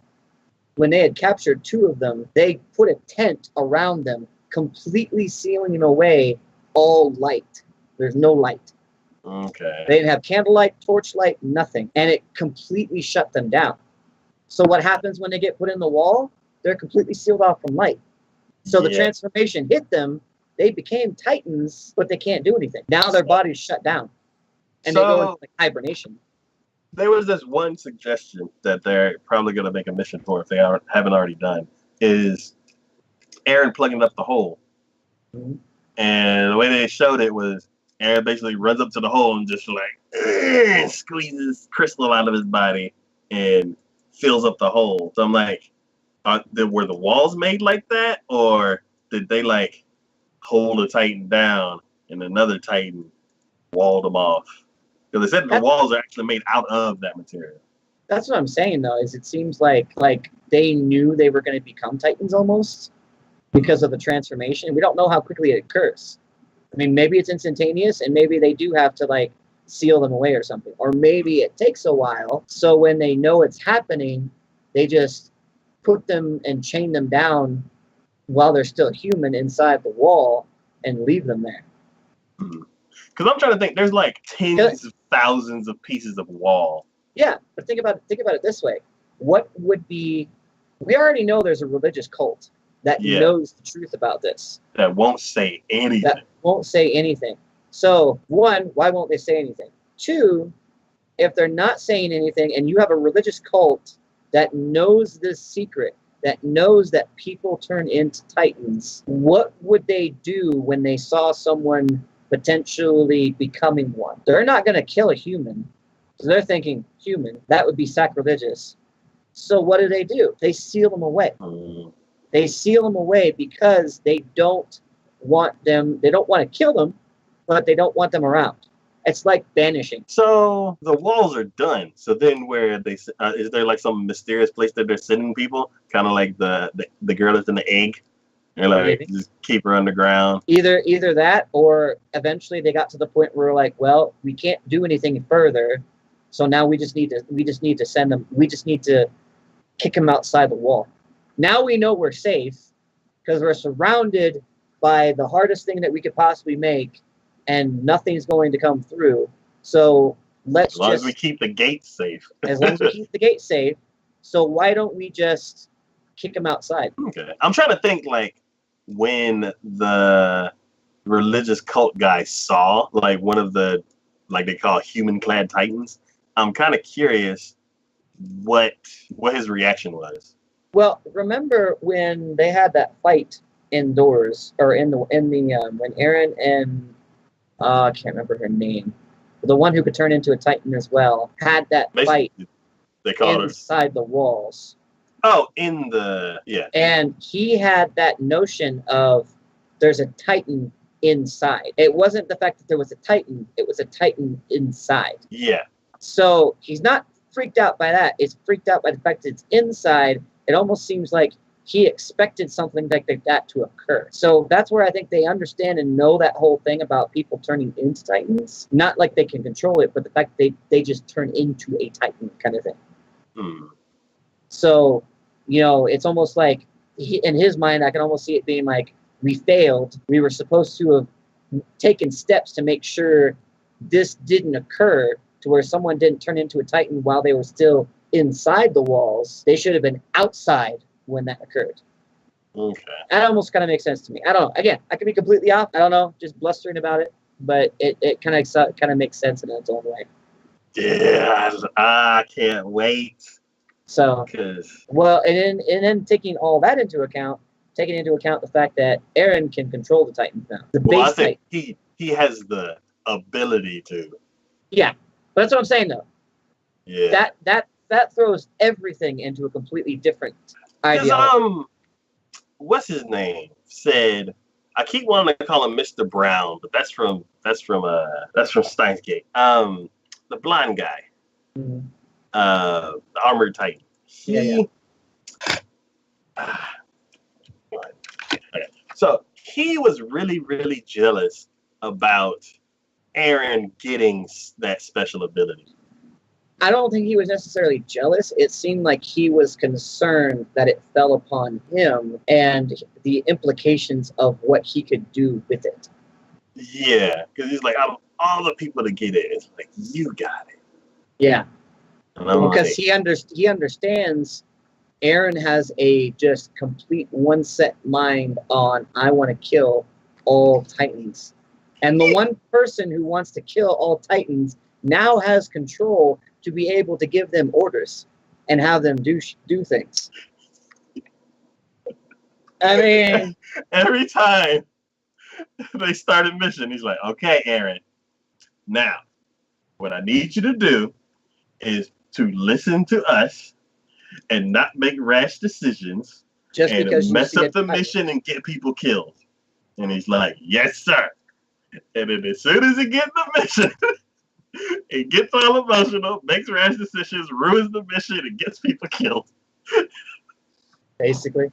when they had captured two of them, they put a tent around them, completely sealing away all light. There's no light. Okay. They didn't have candlelight, torchlight, nothing. And it completely shut them down. So what happens when they get put in the wall? They're completely sealed off from light. So the transformation hit them. They became Titans, but they can't do anything. Now their body's shut down. And they go into like hibernation. There was this one suggestion that they're probably going to make a mission for if they haven't already done, is Aaron plugging up the hole. Mm-hmm. And the way they showed it was Aaron basically runs up to the hole and just squeezes crystal out of his body and fills up the hole. So I'm like, were the walls made like that, or did they like hold a Titan down and another Titan walled them off? Because they said the walls are actually made out of that material. That's what I'm saying, though, is it seems like they knew they were going to become Titans almost because of the transformation. We don't know how quickly it occurs. I mean, maybe it's instantaneous, and maybe they do have to, like, seal them away or something. Or maybe it takes a while, so when they know it's happening, they just put them and chain them down while they're still human inside the wall and leave them there. Because I'm trying to think, there's like tens of thousands of pieces of wall. Yeah, but think about it this way. What would be... We already know there's a religious cult that knows the truth about this. That won't say anything. So, one, why won't they say anything? Two, if they're not saying anything and you have a religious cult that knows this secret, that knows that people turn into Titans, what would they do when they saw someone potentially becoming one? They're not going to kill a human. So they're thinking, human, that would be sacrilegious. So what do? They seal them away. They seal them away because they don't want to kill them, but they don't want them around. It's like banishing. So the walls are done. So then where is there like some mysterious place that they're sending people? Kind of like the girl that's in the egg. They're like, just keep her underground. Either that, or eventually they got to the point where we're like, well, we can't do anything further. So now we just need to send them. We just need to kick them outside the wall. Now we know we're safe because we're surrounded by the hardest thing that we could possibly make, and nothing's going to come through. So as long as we keep the gate safe. As long as we keep the gate safe. So why don't we just kick them outside? Okay. I'm trying to think, like, when the religious cult guy saw, like, one of the, like, they call human-clad Titans. I'm kind of curious what his reaction was. Well, remember when they had that fight indoors, or when Aaron and I can't remember her name, the one who could turn into a Titan as well, had that fight inside the walls. Oh, And he had that notion of there's a Titan inside. It wasn't the fact that there was a Titan, it was a Titan inside. Yeah. So he's not freaked out by that. It's freaked out by the fact that it's inside. It almost seems like he expected something like that to occur. So that's where I think they understand and know that whole thing about people turning into Titans. Not like they can control it, but the fact that they just turn into a Titan kind of thing. So, it's almost like in his mind, I can almost see it being like, we failed. We were supposed to have taken steps to make sure this didn't occur, to where someone didn't turn into a Titan while they were still inside the walls. They should have been outside when that occurred. Okay. That almost kind of makes sense to me. I don't know. Again, I could be completely off. I don't know. Just blustering about it. But it kind of makes sense in its own way. Yeah, I can't wait. So, well, and then taking into account the fact that Aaron can control the Titans now. I think he has the ability to. Yeah, but that's what I'm saying, though. Yeah. That throws everything into a completely different idea. What's his name? Said, I keep wanting to call him Mr. Brown, but that's from Steins Gate. The blind guy. Mm-hmm. The armored Titan. Okay. So he was really, really jealous about Aaron getting that special ability. I don't think he was necessarily jealous. It seemed like he was concerned that it fell upon him and the implications of what he could do with it. Yeah, because he's like, out of all the people to get it, it's like, you got it. Yeah. Because he understands Aaron has a just complete one set mind on, I want to kill all Titans. And the one person who wants to kill all Titans now has control to be able to give them orders and have them do things. I mean, every time they start a mission, he's like, okay, Aaron, Now, what I need you to do is to listen to us and not make rash decisions Just and because you mess see up it, the mission and get people killed. And he's like, yes, sir. And then as soon as he gets the mission, he gets all emotional, makes rash decisions, ruins the mission, and gets people killed. basically.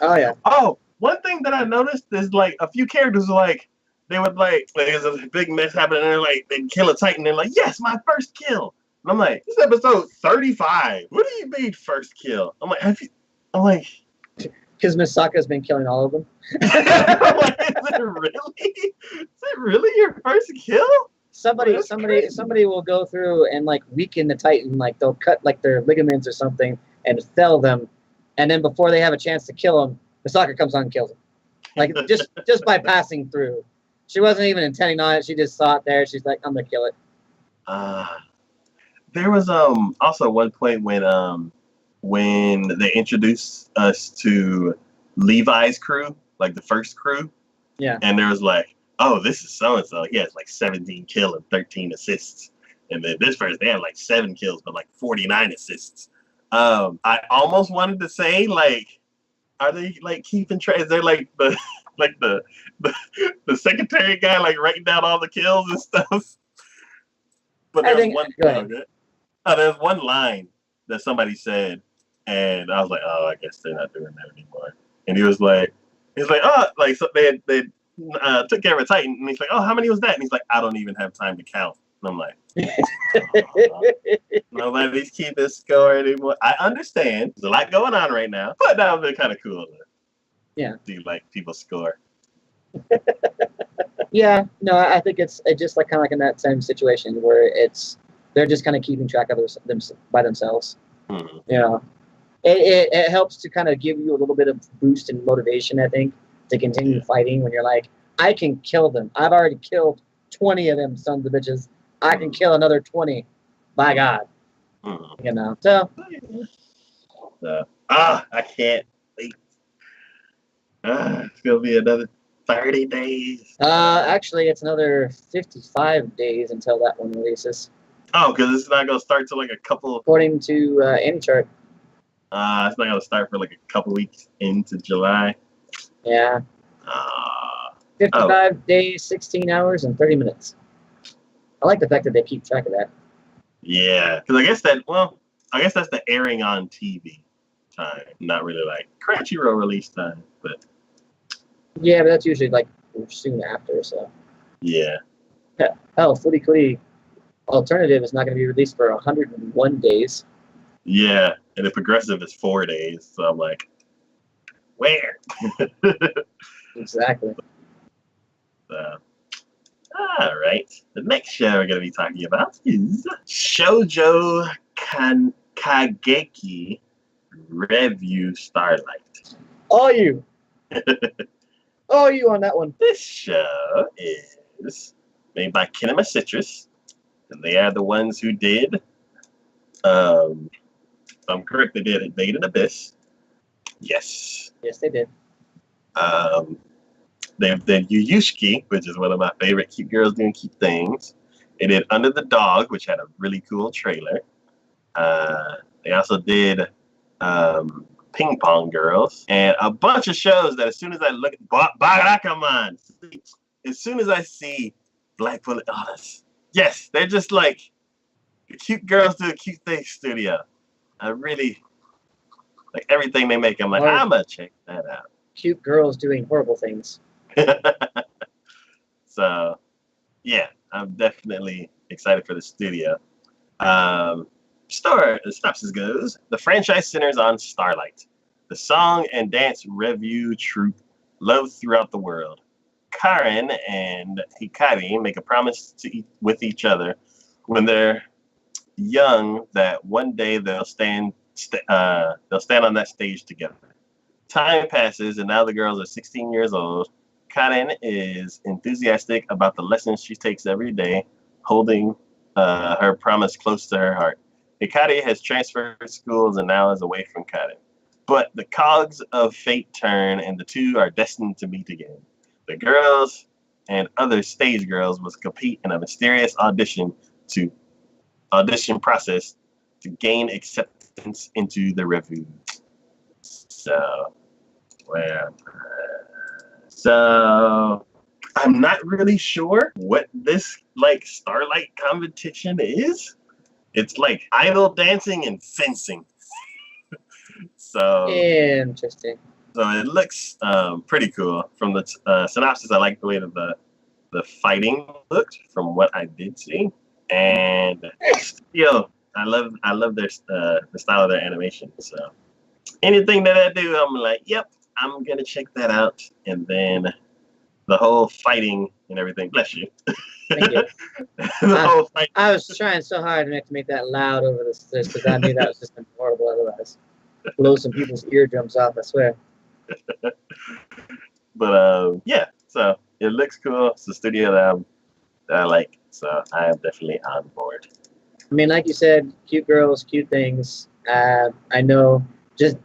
Oh yeah. Oh, one thing that I noticed is like a few characters like they would like there's a big mess happening and they're like they kill a Titan. They're like, yes, my first kill. And I'm like, this is episode 35. What do you mean first kill? I'm like, I'm like, Because Misaka's been killing all of them. I'm like, is it really? Is it really your first kill? Somebody will go through and like weaken the Titan, like they'll cut like their ligaments or something and fell them, and then before they have a chance to kill them, Misaka comes on and kills them. Like just by passing through. She wasn't even intending on it. She just saw it there. She's like, I'm gonna kill it. There was also one point when they introduced us to Levi's crew, like the first crew. Yeah. And there was like, oh, this is so and so. He has like 17 kills and 13 assists. And then this person, they have like 7 kills but like 49 assists. I almost wanted to say like, are they like keeping track? Is there like the the secretary guy like writing down all the kills and stuff? But there's one line that somebody said, and I was like, oh, I guess they're not doing that anymore. And he was like, oh, like so they took care of a Titan, and he's like, oh, how many was that? And he's like, I don't even have time to count. And I'm like, nobody's keeping score anymore. I understand. There's a lot going on right now, but that would be kind of cool to see like people score. Yeah, no, I think it's just like kind of like in that same situation where they're just kind of keeping track of them by themselves. Mm-hmm. You know, it helps to kind of give you a little bit of boost and motivation, I think, to continue fighting when you're like, I can kill them. I've already killed 20 of them sons of bitches. I can kill another 20. By God. Mm-hmm. You know, so. I can't wait. It's going to be another 30 days. Actually, it's another 55 days until that one releases. Oh, because it's not going to start till like a couple. According to AnyChart. It's not going to start for like a couple weeks into July. Yeah. 55 days, 16 hours, and 30 minutes. I like the fact that they keep track of that. Yeah, because I guess that's the airing on TV time, not really like Crunchyroll release time, but. Yeah, but that's usually like soon after, so. Yeah. Footy Cootie Alternative is not going to be released for 101 days. Yeah, and the Progressive is 4 days, so I'm like, where? Exactly. All right. The next show we're going to be talking about is Shoujo Kageki Review Starlight. All you on that one. This show is made by Kinema Citrus, and they are the ones who did, if I'm correct, they did Abyss. Yes. Yes, they did. They did Yuyushiki, which is one of my favorite cute girls doing cute things. They did Under the Dog, which had a really cool trailer. They also did Ping Pong Girls and a bunch of shows that as soon as I look at Barakamon, as soon as I see Black Bullet, yes, they're just like the cute girls do a cute things studio. I really like everything they make. I'm like, I'm gonna check that out. Cute girls doing horrible things. So, yeah, I'm definitely excited for the studio. Synopsis goes: the franchise centers on Starlight, the song and dance revue troupe loved throughout the world. Karen and Hikari make a promise with each other when they're young that one day they'll stand on that stage together. Time passes, and now the girls are 16 years old. Karen is enthusiastic about the lessons she takes every day, holding her promise close to her heart. Hikari has transferred schools and now is away from Karen. But the cogs of fate turn, and the two are destined to meet again. The girls and other stage girls must compete in a mysterious audition process to gain acceptance into the revue. So, I'm not really sure what this like Starlight competition is. It's like idol dancing and fencing. So interesting. So it looks pretty cool. From the synopsis, I like the way that the fighting looked from what I did see, and I love their the style of their animation. So anything that I do, I'm like, yep, I'm gonna check that out. And then the whole fighting and everything. Bless you. Thank you. Whole fight. I was trying so hard to make that loud over this because I knew that was just horrible otherwise. Blow some people's eardrums off, I swear. But yeah, so it looks cool. It's a studio that I like, so I am definitely on board. I mean, like you said, cute girls, cute things. I know just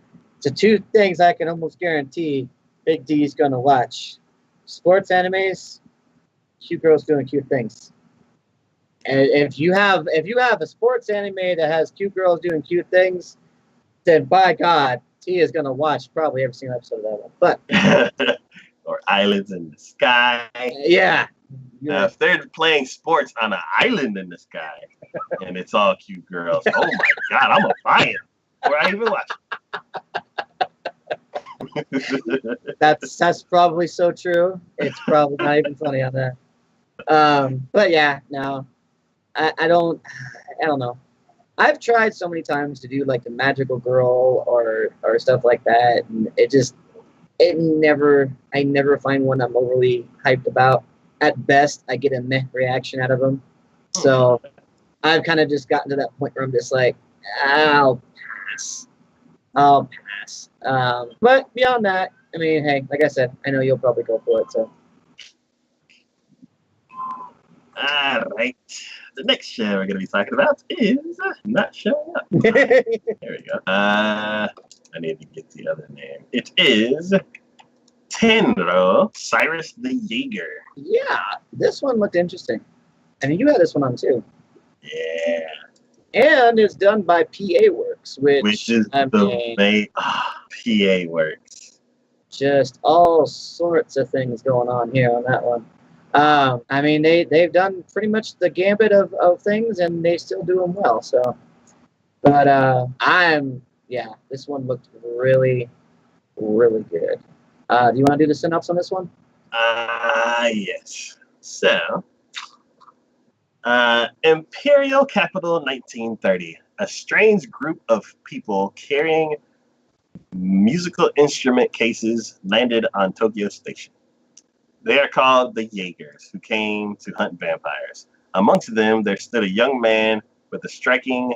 the two things I can almost guarantee Big D's gonna watch: sports animes, cute girls doing cute things. And if you have a sports anime that has cute girls doing cute things, then by God, T is gonna watch probably every single episode of that one. But or Islands in the Sky. Yeah. Now, if they're playing sports on an island in the sky and it's all cute girls, oh my God, I'm gonna buy it. Or I even watch it. That's probably so true. It's probably not even funny on that. But yeah, no, I don't know. I've tried so many times to do like the magical girl or stuff like that, and I never find one I'm overly hyped about. At best, I get a meh reaction out of them. So I've kind of just gotten to that point where I'm just like, I'll pass. But beyond that, I mean, hey, like I said, I know you'll probably go for it. So. All right. The next show we're going to be talking about is not showing up. There we go. I need to get the other name. It is Tenro Cyrus the Jaeger. Yeah, this one looked interesting. I mean, you had this one on too. Yeah. And it's done by PA Works, which is PA Works. Just all sorts of things going on here on that one. I mean, they've done pretty much the gambit of things, and they still do them well. So, but this one looked really, really good. Do you want to do the synopsis on this one? Yes. So, Imperial Capital 1930. A strange group of people carrying musical instrument cases landed on Tokyo Station. They are called the Jaegers, who came to hunt vampires. Amongst them, there stood a young man with a striking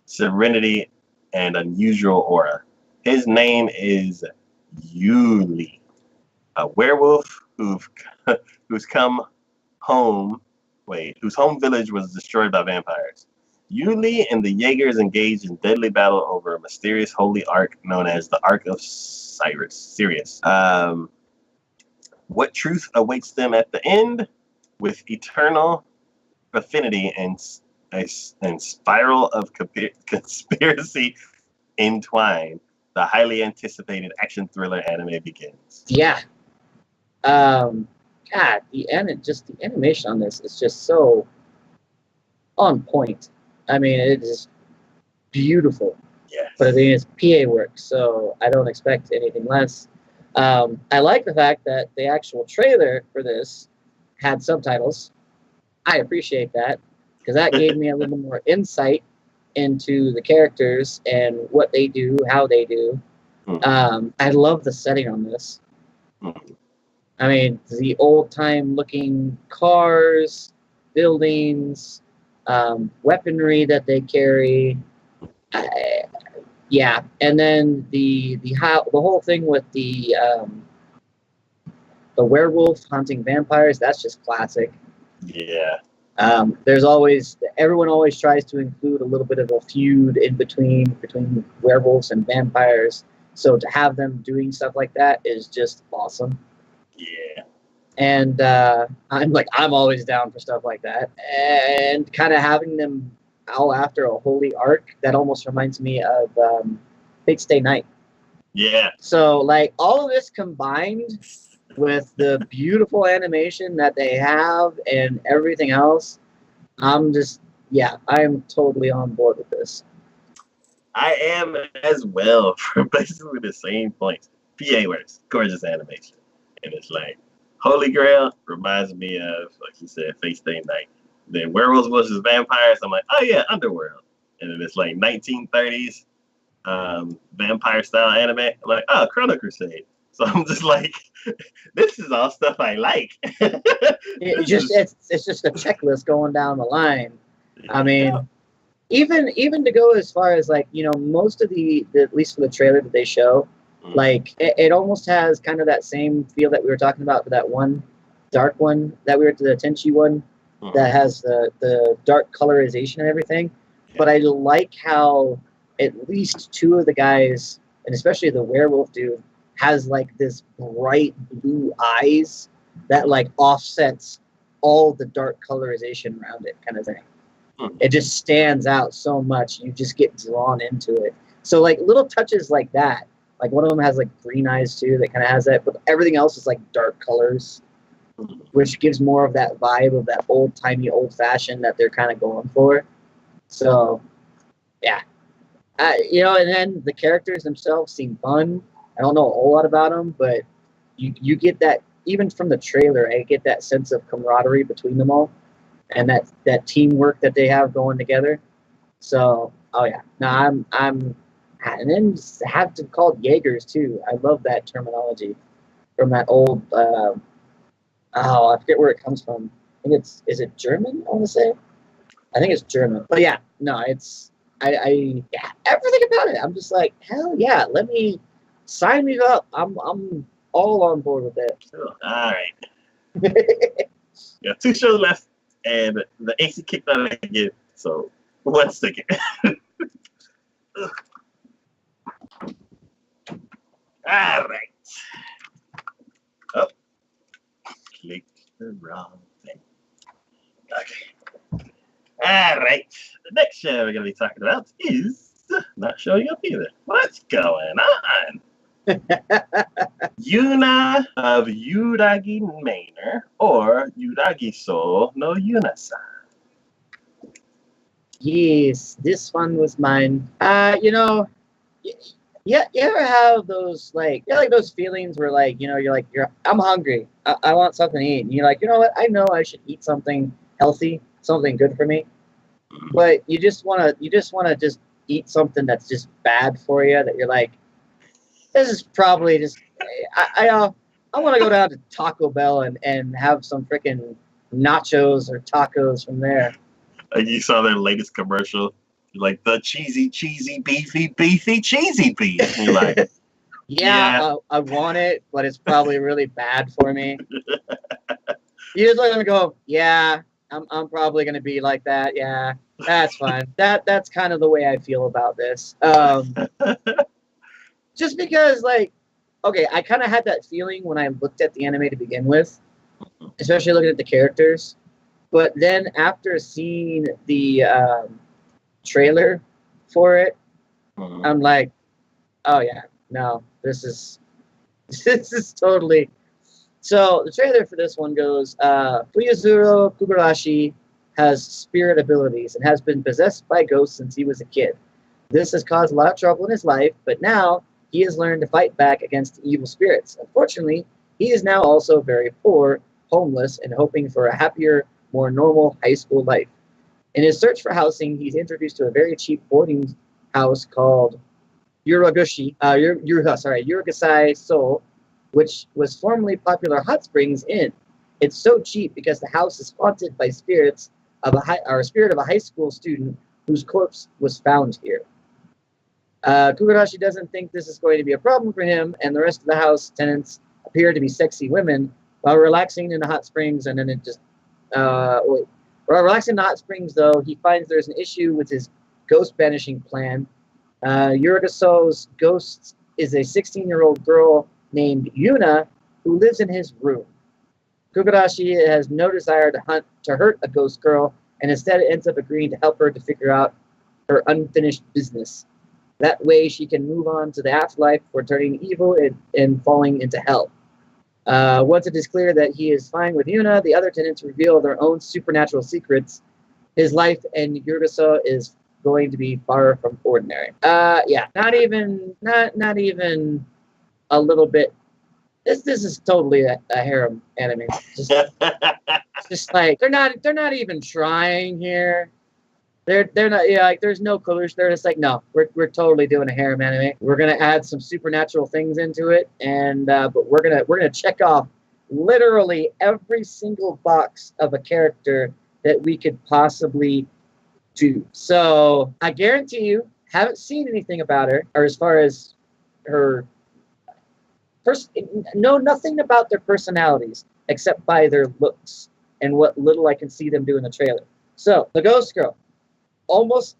serenity and unusual aura. His name is Yuli, a werewolf whose home village was destroyed by vampires. Yuli and the Jaegers engaged in deadly battle over a mysterious holy ark known as the Ark of Sirius. What truth awaits them at the end? With eternal affinity and spiral of conspiracy entwined, the highly anticipated action thriller anime begins. Yeah. God, the animation on this is just so on point. I mean, it is beautiful. Yes. But I mean, it's PA work, so I don't expect anything less. I like the fact that the actual trailer for this had subtitles. I appreciate that because that gave me a little more insight into the characters and what they do, how they do. I love the setting on this. I mean, the old-time looking cars, buildings, weaponry that they carry. Yeah, and then the whole thing with the werewolf hunting vampires, that's just classic. Yeah. Everyone always tries to include a little bit of a feud in between werewolves and vampires. So to have them doing stuff like that is just awesome. Yeah. And I'm always down for stuff like that. And kind of having them all after a holy arc that almost reminds me of Fate Stay Night. Yeah. So like all of this combined with the beautiful animation that they have and everything else, I'm totally on board with this. I am as well for basically the same points. PA works, gorgeous animation. And it's like, Holy Grail reminds me of, like you said, Fate Stay Night. Then Werewolves versus Vampires, I'm like, oh yeah, Underworld. And then it's like 1930s vampire style anime. I'm like, oh, Chrono Crusade. So I'm just like, this is all stuff I like. It's just a checklist going down the line. I mean, even to go as far as like, most of the at least for the trailer that they show, like it almost has kind of that same feel that we were talking about for that one dark one that we were to the Tenchi one that has the dark colorization and everything. But I like how at least two of the guys, and especially the werewolf dude, has like this bright blue eyes that like offsets all the dark colorization around it, kind of thing. It just stands out so much. You just get drawn into it. So like little touches like that. Like one of them has like green eyes too that kind of has that, but everything else is like dark colors, which gives more of that vibe of that old-timey, old-fashioned that they're kind of going for. So, yeah. And then the characters themselves seem fun. I don't know a whole lot about them, but you get that, even from the trailer, I get that sense of camaraderie between them all. And that teamwork that they have going together. So, oh yeah, no, I'm, and then have to call it Jaegers too. I love that terminology from that old. I forget where it comes from. I think is it German? I want to say. I think it's German. But yeah, no, it's everything about it. I'm just like, hell yeah, sign me up. I'm all on board with it. Cool. All right. We got 2 shows left. And the AC kicked out again, so 1 second. All right. Oh, click the wrong thing. Okay. All right. The next show we're going to be talking about is not showing up either. What's going on? Yuna of Yuragi Manor or Yuragi So no Yuna-san. Yes, this one was mine. You ever have those like those feelings where like I'm hungry, I want something to eat, and you're like, you know what, I know I should eat something healthy, something good for me, but you just wanna just eat something that's just bad for you, that you're like, this is probably just I want to go down to Taco Bell and have some freaking nachos or tacos from there. Like you saw their latest commercial, like the cheesy, beefy, cheesy beef. And you're like, yeah. I want it, but it's probably really bad for me. You just let them go, yeah, I'm probably going to be like that. Yeah, that's fine. That's kind of the way I feel about this. Just because, like, okay, I kind of had that feeling when I looked at the anime to begin with, especially looking at the characters. But then after seeing the trailer for it, I'm like, oh yeah, no, this is totally. So the trailer for this one goes, Fuyazuro Kugurashi has spirit abilities and has been possessed by ghosts since he was a kid. This has caused a lot of trouble in his life, but now he has learned to fight back against evil spirits. Unfortunately, he is now also very poor, homeless, and hoping for a happier, more normal high school life. In his search for housing, he's introduced to a very cheap boarding house called Yuragasai So, which was formerly popular Hot Springs Inn. It's so cheap because the house is haunted by spirits of a high school student whose corpse was found here. Kugurashi doesn't think this is going to be a problem for him, and the rest of the house tenants appear to be sexy women while relaxing in the hot springs. And then it just while relaxing in the hot springs, though, he finds there's an issue with his ghost banishing plan. Yurigaso's ghost is a 16-year-old girl named Yuna who lives in his room. Kogarashi has no desire to hurt a ghost girl, and instead ends up agreeing to help her to figure out her unfinished business. That way she can move on to the afterlife for turning evil and falling into hell. Once it is clear that he is fine with Yuna, the other tenants reveal their own supernatural secrets. His life and Yurisa is going to be far from ordinary. Yeah, not even a little bit. This is totally a harem anime. Just like they're not even trying here. They're not, yeah, like there's no collusion. They're just like, no, we're totally doing a harem anime. We're gonna add some supernatural things into it, and but we're gonna check off literally every single box of a character that we could possibly do. So I guarantee you, haven't seen anything about her, or as far as her know nothing about their personalities except by their looks and what little I can see them do in the trailer. So the Ghost Girl, almost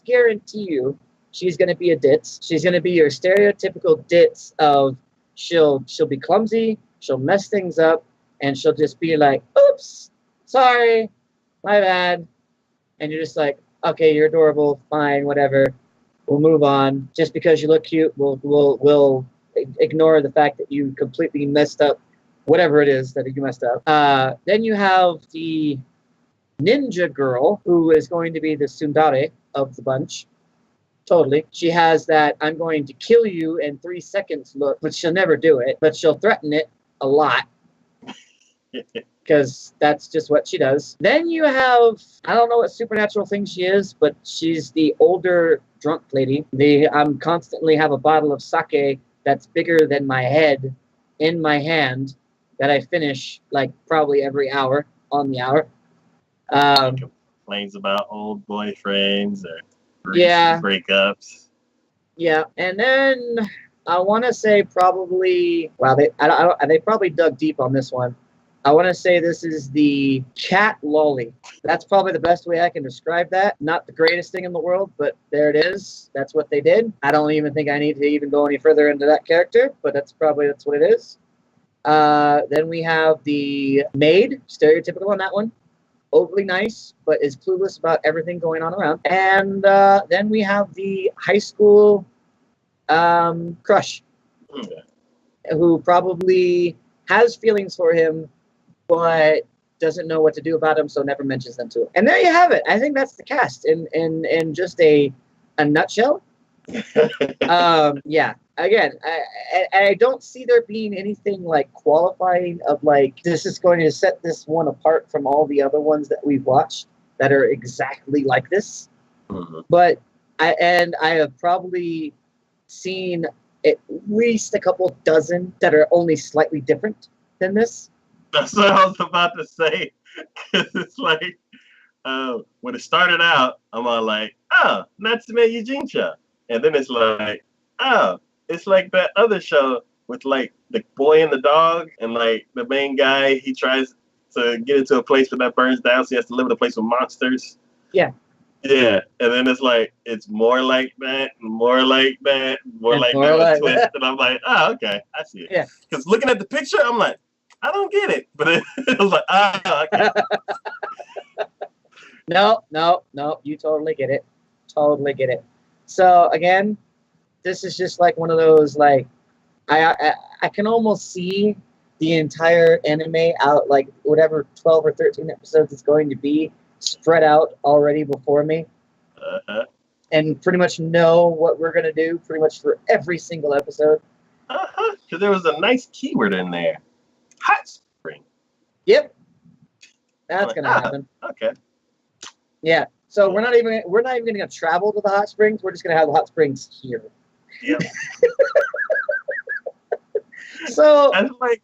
guarantee you she's going to be a ditz. She's going to be your stereotypical ditz of she'll be clumsy, she'll mess things up, and she'll just be like, oops, sorry, my bad. And you're just like, okay, you're adorable, fine, whatever. We'll move on. Just because you look cute, we'll ignore the fact that you completely messed up whatever it is that you messed up. Then you have the ninja girl, who is going to be the tsundere of the bunch. Totally. She has that I'm going to kill you in 3 seconds look, but she'll never do it, but she'll threaten it a lot. Because that's just what she does. Then you have, I don't know what supernatural thing she is, but she's the older drunk lady. I'm constantly have a bottle of sake that's bigger than my head in my hand that I finish like probably every hour on the hour. Complains about old boyfriends or breakups. Yeah, and then I want to say probably, wow, they probably dug deep on this one. I want to say this is the cat lolly. That's probably the best way I can describe that. Not the greatest thing in the world, but there it is. That's what they did. I don't even think I need to even go any further into that character, but that's what it is. Then we have the maid, stereotypical on that one. Overly nice, but is clueless about everything going on around. And then we have the high school crush, who probably has feelings for him, but doesn't know what to do about him, so never mentions them to him. And there you have it. I think that's the cast in just a nutshell. Yeah. Again, I don't see there being anything like qualifying of like this is going to set this one apart from all the other ones that we've watched that are exactly like this. Mm-hmm. But I have probably seen at least a couple dozen that are only slightly different than this. That's what I was about to say. Because it's like, when it started out, I'm all like, oh, Natsume Yujincha. And then it's like, oh, it's like that other show with like the boy and the dog, and like the main guy, he tries to get into a place that burns down, so he has to live in a place with monsters. Yeah. Yeah, and then it's like it's more like that, more like that, more like that with twist, and I'm like, oh, okay, I see it. Yeah. Because looking at the picture, I'm like, I don't get it, but it was like, oh, okay. No, you totally get it, totally get it. So again, this is just like one of those like I can almost see the entire anime out, like whatever 12 or 13 episodes it's going to be, spread out already before me, and pretty much know what we're gonna do pretty much for every single episode. Because there was a nice keyword in there, hot spring. Yep, that's gonna happen. Okay. Yeah. So we're not even gonna travel to the hot springs. We're just gonna have the hot springs here. Yep. So that's like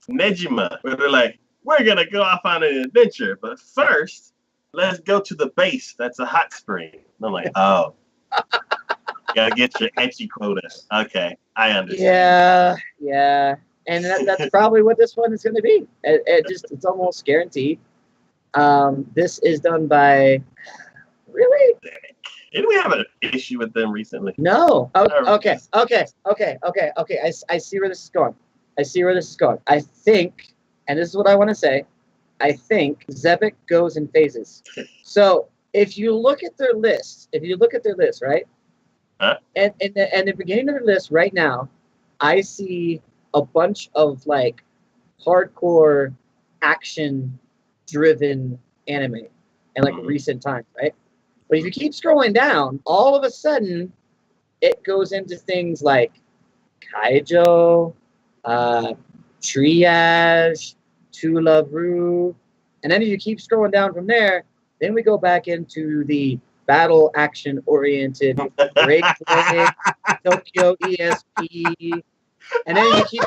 Nejima, where they're like, we're gonna go off on an adventure, but first, let's go to the base. That's a hot spring. And I'm like, oh, you gotta get your ecchi quota. Okay, I understand. Yeah, and that's probably what this one is gonna be. It's almost guaranteed. This is done by. Really? Didn't we have an issue with them recently? No. Okay. I see where this is going. I think, and this is what I want to say, I think Zebek goes in phases. So if you look at their list, right? Huh? And the beginning of the list right now, I see a bunch of like hardcore action-driven anime in like recent times, right? But if you keep scrolling down, all of a sudden it goes into things like Kaijo, Triage, To Love Ru, and then if you keep scrolling down from there, then we go back into the battle action oriented Break Break, Tokyo ESP, and then you keep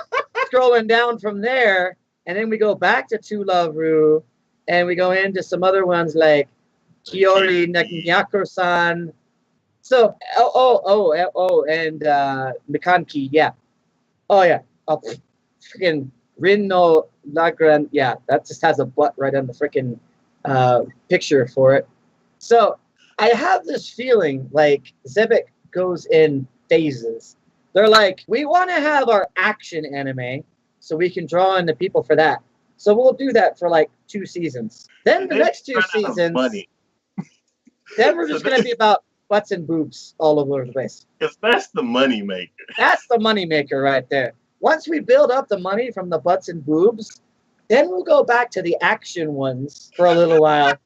scrolling down from there, and then we go back to To Love Ru, and we go into some other ones like Kiori Nyako-san. So, and Mikanki, yeah. Oh, yeah. Oh, freaking Rin no Lagran. Yeah, that just has a butt right on the freaking picture for it. So, I have this feeling like Zebek goes in phases. They're like, we want to have our action anime so we can draw in the people for that. So we'll do that for like 2 seasons. Then the next 2 seasons, then we're just going to be about butts and boobs all over the place. Because that's the money maker. That's the money maker right there. Once we build up the money from the butts and boobs, then we'll go back to the action ones for a little while.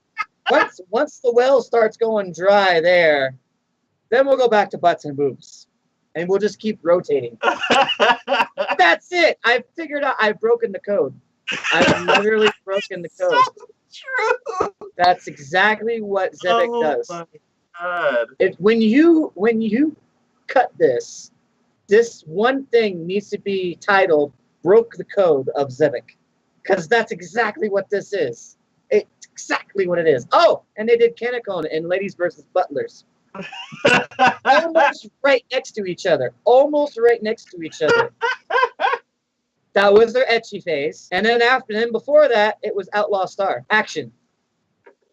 Once the well starts going dry there, then we'll go back to butts and boobs. And we'll just keep rotating. That's it. I've figured out. I've broken the code. I've literally broken the code. True. That's exactly what Zebek does. My God. When you cut this one thing needs to be titled "Broke the Code of Zebek," because that's exactly what this is. It's exactly what it is. Oh, and they did Kanekon in Ladies versus Butlers. Almost right next to each other. That was their ecchi phase. And then before that, it was Outlaw Star. Action.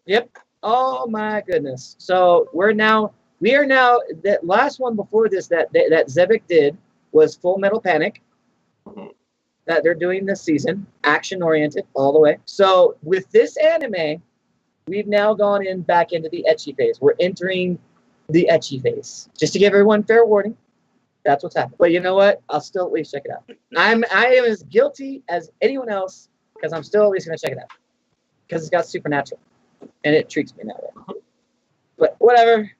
Yep. Oh my goodness. So we are now, that last one before this that Zebek did was Full Metal Panic. That they're doing this season. Action oriented all the way. So with this anime, we've now gone back into the ecchi phase. We're entering the ecchi phase. Just to give everyone fair warning, that's what's happening. But you know what? I'll still at least check it out. I am as guilty as anyone else because I'm still at least going to check it out because it's got supernatural and it treats me that way. But whatever.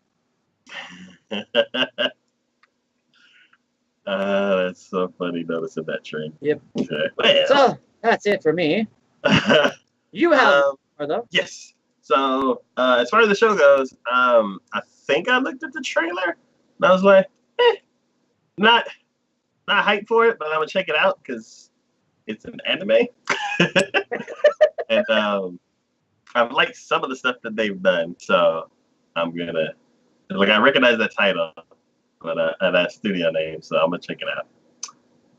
That's so funny noticing that trend. Yep. Okay. Well. So that's it for me. You have more though. Yes. So as far as the show goes, I think I looked at the trailer and I was like, not hyped for it, but I'm gonna check it out because it's an anime. And I've liked some of the stuff that they've done, so I'm gonna I recognize that title, but that studio name, so I'm gonna check it out.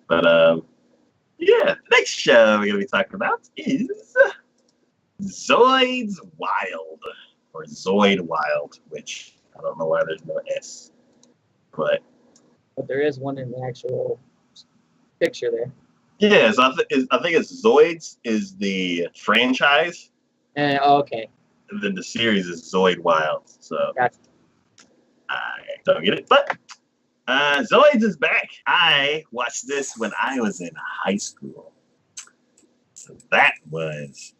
But yeah, the next show we're gonna be talking about is Zoid's Wild, or Zoid Wild, which I don't know why there's no S, but there is one in the actual picture there. Yeah, so I think it's Zoids is the franchise. Okay. And then the series is Zoid Wild. So gotcha. I don't get it, but Zoids is back. I watched this when I was in high school. So that was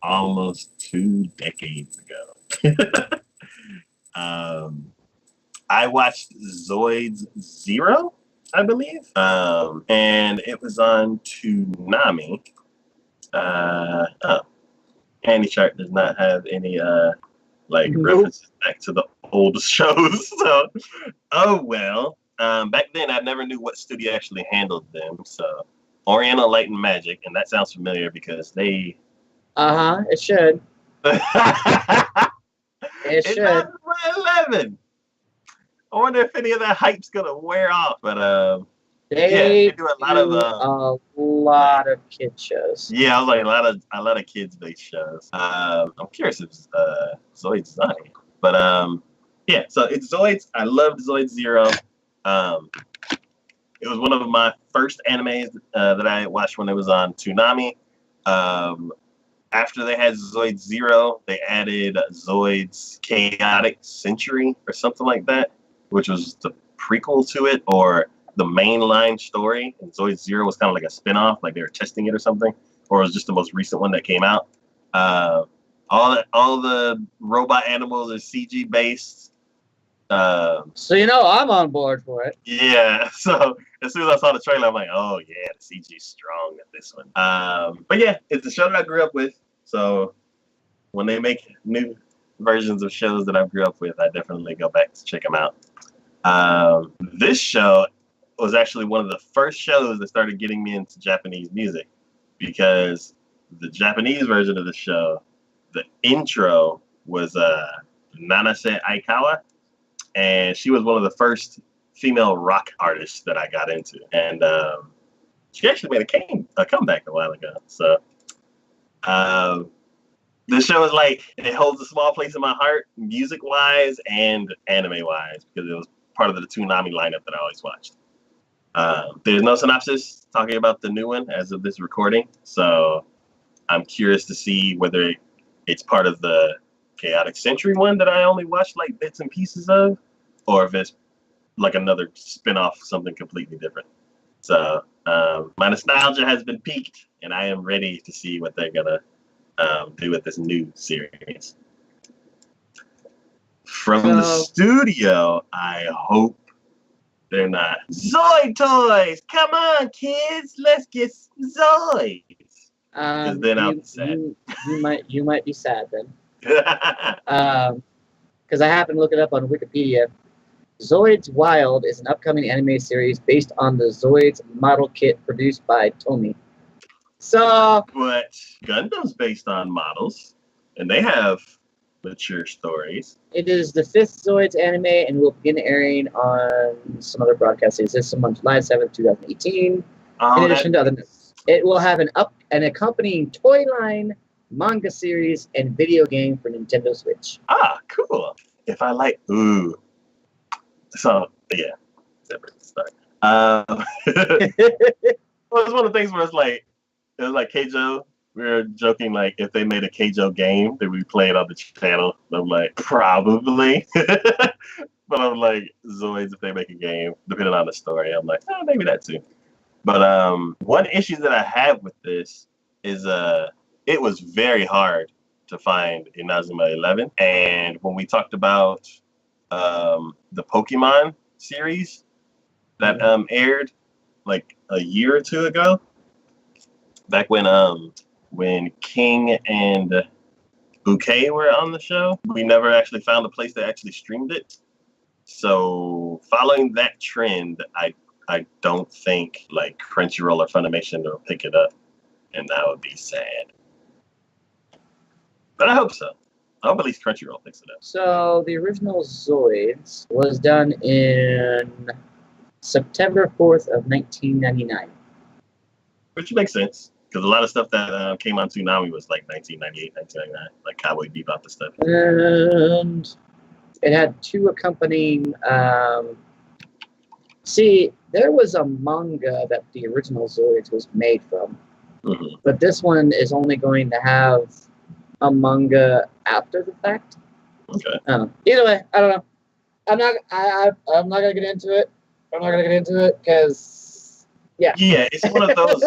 almost 2 decades ago. I watched Zoids Zero, I believe, and it was on Toonami. Handy Chart does not have any references back to the old shows. So, oh well. Back then, I never knew what studio actually handled them. So, Oriental Light and Magic, and that sounds familiar because they. It should. It should. 11. I wonder if any of that hype's gonna wear off, but they do a lot of kid shows. Yeah, I was like a lot of kids-based shows. I'm curious if Zoid's on it, but yeah. So it's Zoids. I loved Zoid Zero. It was one of my first animes that I watched when it was on Toonami. After they had Zoid Zero, they added Zoid's Chaotic Century or something like that, which was the prequel to it or the mainline story. And Zoid Zero was kind of like a spinoff, like they were testing it or something, or it was just the most recent one that came out. All the robot animals are CG based. So I'm on board for it. Yeah. So as soon as I saw the trailer, I'm like, oh yeah, the CG's strong at this one. But yeah, it's a show that I grew up with. So when they make new versions of shows that I grew up with, I definitely go back to check them out. This show was actually one of the first shows that started getting me into Japanese music, because the Japanese version of the show, the intro was Nanase Aikawa, and she was one of the first female rock artists that I got into, and she actually made a comeback a while ago. So this show is like, it holds a small place in my heart, music-wise and anime-wise, because it was part of the Toonami lineup that I always watched. There's no synopsis talking about the new one as of this recording, so I'm curious to see whether it's part of the Chaotic Century one that I only watched like bits and pieces of, or if it's like another spin-off, something completely different. So my nostalgia has been piqued, and I am ready to see what they're gonna do with this new series. From the studio, I hope they're not Zoid toys. Come on, kids, let's get Zoids. Because then I'll be sad. You might be sad then. Because I happened to look it up on Wikipedia. Zoids Wild is an upcoming anime series based on the Zoids model kit produced by Tomy. So, but Gundam's based on models, and they have mature stories. It is the 5th Zoids anime and will begin airing on some other broadcasting system on July 7th, 2018. In addition to other news, it will have an accompanying toy line, manga series, and video game for Nintendo Switch. Ah, cool. If I like, so yeah, separate start. It was one of the things where it was like Keijo. We were joking like if they made a Keijo game, then we play it on the channel. I'm like, probably. But I'm like, Zoids, if they make a game, depending on the story, I'm like, oh, maybe that too. But one issue that I have with this is it was very hard to find Inazuma 11. And when we talked about the Pokemon series that aired like a year or two ago, back when King and Bouquet were on the show, we never actually found a place that actually streamed it. So following that trend, I don't think like Crunchyroll or Funimation will pick it up, and that would be sad. But I hope so. I hope at least Crunchyroll picks it up. So the original Zoids was done in September 4th of 1999. Which makes sense, because a lot of stuff that came on Toonami was like 1998, 1999, like Cowboy Bebop and stuff. And it had 2 accompanying... see, there was a manga that the original Zoids was made from. Mm-hmm. But this one is only going to have a manga after the fact. Okay. Either way, I don't know. I'm not gonna get into it. I'm not gonna get into it because yeah. Yeah, it's one of those.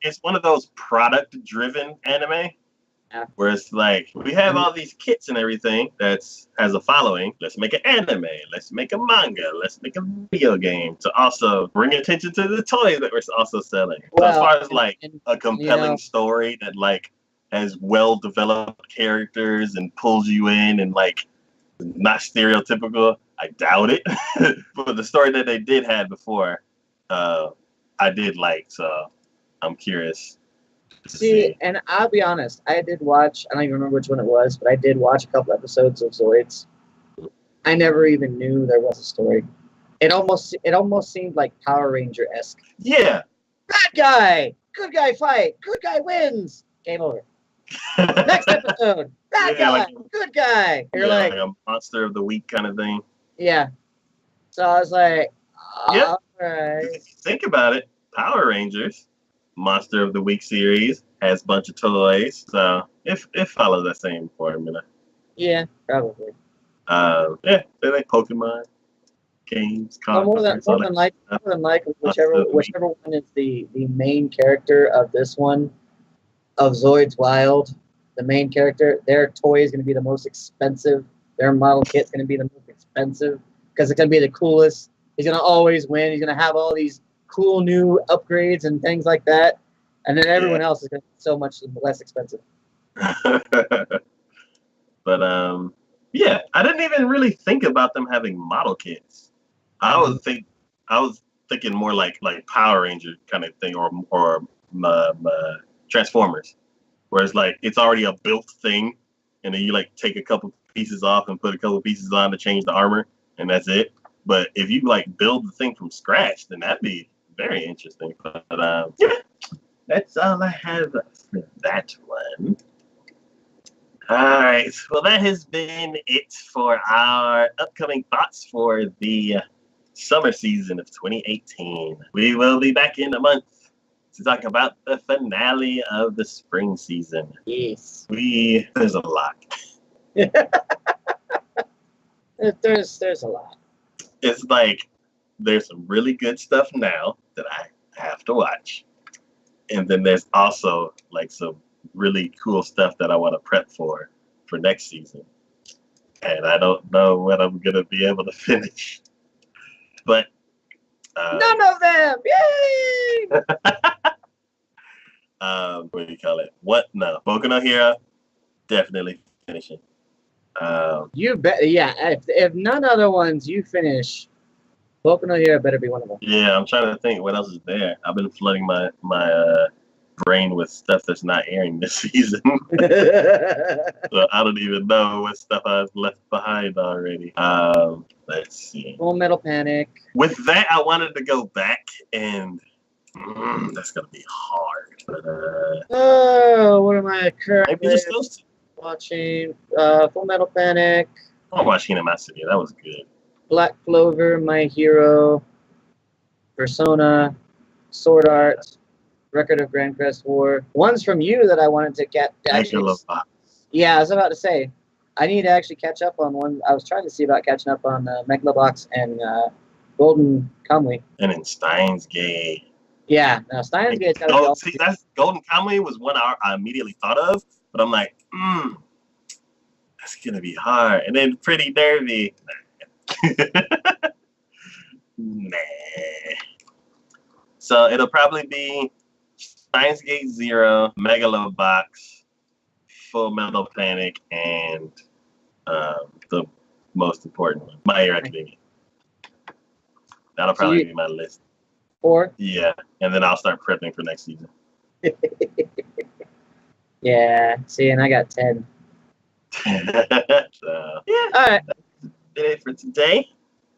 It's one of those product-driven anime. Yeah. Where it's like, we have all these kits and everything that has a following. Let's make an anime. Let's make a manga. Let's make a video game to also bring attention to the toys that we're also selling. So as far as like a compelling story that like has well-developed characters and pulls you in and like not stereotypical, I doubt it. But the story that they did have before, I did like. So I'm curious. See, and I'll be honest, I did watch, I don't even remember which one it was, but I did watch a couple episodes of Zoids. I never even knew there was a story. It almost seemed like Power Ranger-esque. Yeah. Bad guy! Good guy fight! Good guy wins! Game over. Next episode! Bad guy! Like, good guy! You're like a monster of the week kind of thing. Yeah. So I was like, yeah. All right. If you think about it, Power Rangers, Monster of the Week series, has a bunch of toys, so it follows that same formula. Yeah, probably. Yeah, they like Pokemon games, Well, cards, all that stuff. more than likely, So whichever one is the main character of this one, of Zoid's Wild, the main character, their toy is going to be the most expensive. Their model kit's going to be the most expensive because it's going to be the coolest. He's going to always win. He's going to have all these cool new upgrades and things like that. And then everyone else is going to be so much less expensive. But yeah, I didn't even really think about them having model kits. I was thinking more like Power Ranger kind of thing, or Transformers, where it's like it's already a built thing, and then you like take a couple pieces off and put a couple pieces on to change the armor, and that's it. But if you like build the thing from scratch, then that'd be very interesting. But yeah, that's all I have for that one. All right, well, that has been it for our upcoming thoughts for the summer season of 2018. We will be back in a month to talk about the finale of the spring season. Yes. There's a lot. There's a lot. It's like there's some really good stuff now that I have to watch. And then there's also like some really cool stuff that I want to prep for next season. And I don't know when I'm going to be able to finish. But none of them! Yay! What do you call it? What? No. Boku no Hero, definitely finishing. You bet. Yeah, if none other ones you finish, Boku no Hero better be one of them. Yeah, I'm trying to think what else is there. I've been flooding my brain with stuff that's not airing this season. So I don't even know what stuff I've left behind already. Let's see. Full Metal Panic. With that, I wanted to go back and that's gonna be hard. But what am I currently maybe just those two. watching? Full Metal Panic. I watched Hinamatsuri. That was good. Black Clover, My Hero, Persona, Sword Art, Record of Grand Crest War. One's from you that I wanted to get. Yeah, I was about to say, I need to actually catch up on one. I was trying to see about catching up on Megalobox and Golden Kamuy. And then Steins Gate. Yeah, no, Steins Gate's got to be all. See, that's Golden Kamuy was one I immediately thought of, but I'm like, that's gonna be hard. And then Pretty Derby. Nah. So it'll probably be Steins Gate 0, Megalobox, Full Metal Panic, and the most important one, My Hero Academia. That'll probably be my list. 4? Yeah, and then I'll start prepping for next season. Yeah, see, and I got 10. So, yeah, all right. That's it for today.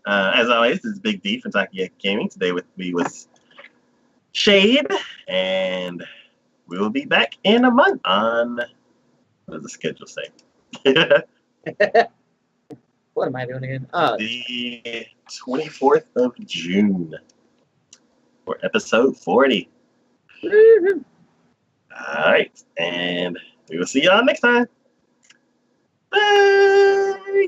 As always, this is Big D from Taki Gaming. Today with me was Shade, and we will be back in a month on, what does the schedule say? What am I doing again? Oh, the 24th of June for episode 40. woo-hoo. All right, and we will see y'all next time. Bye.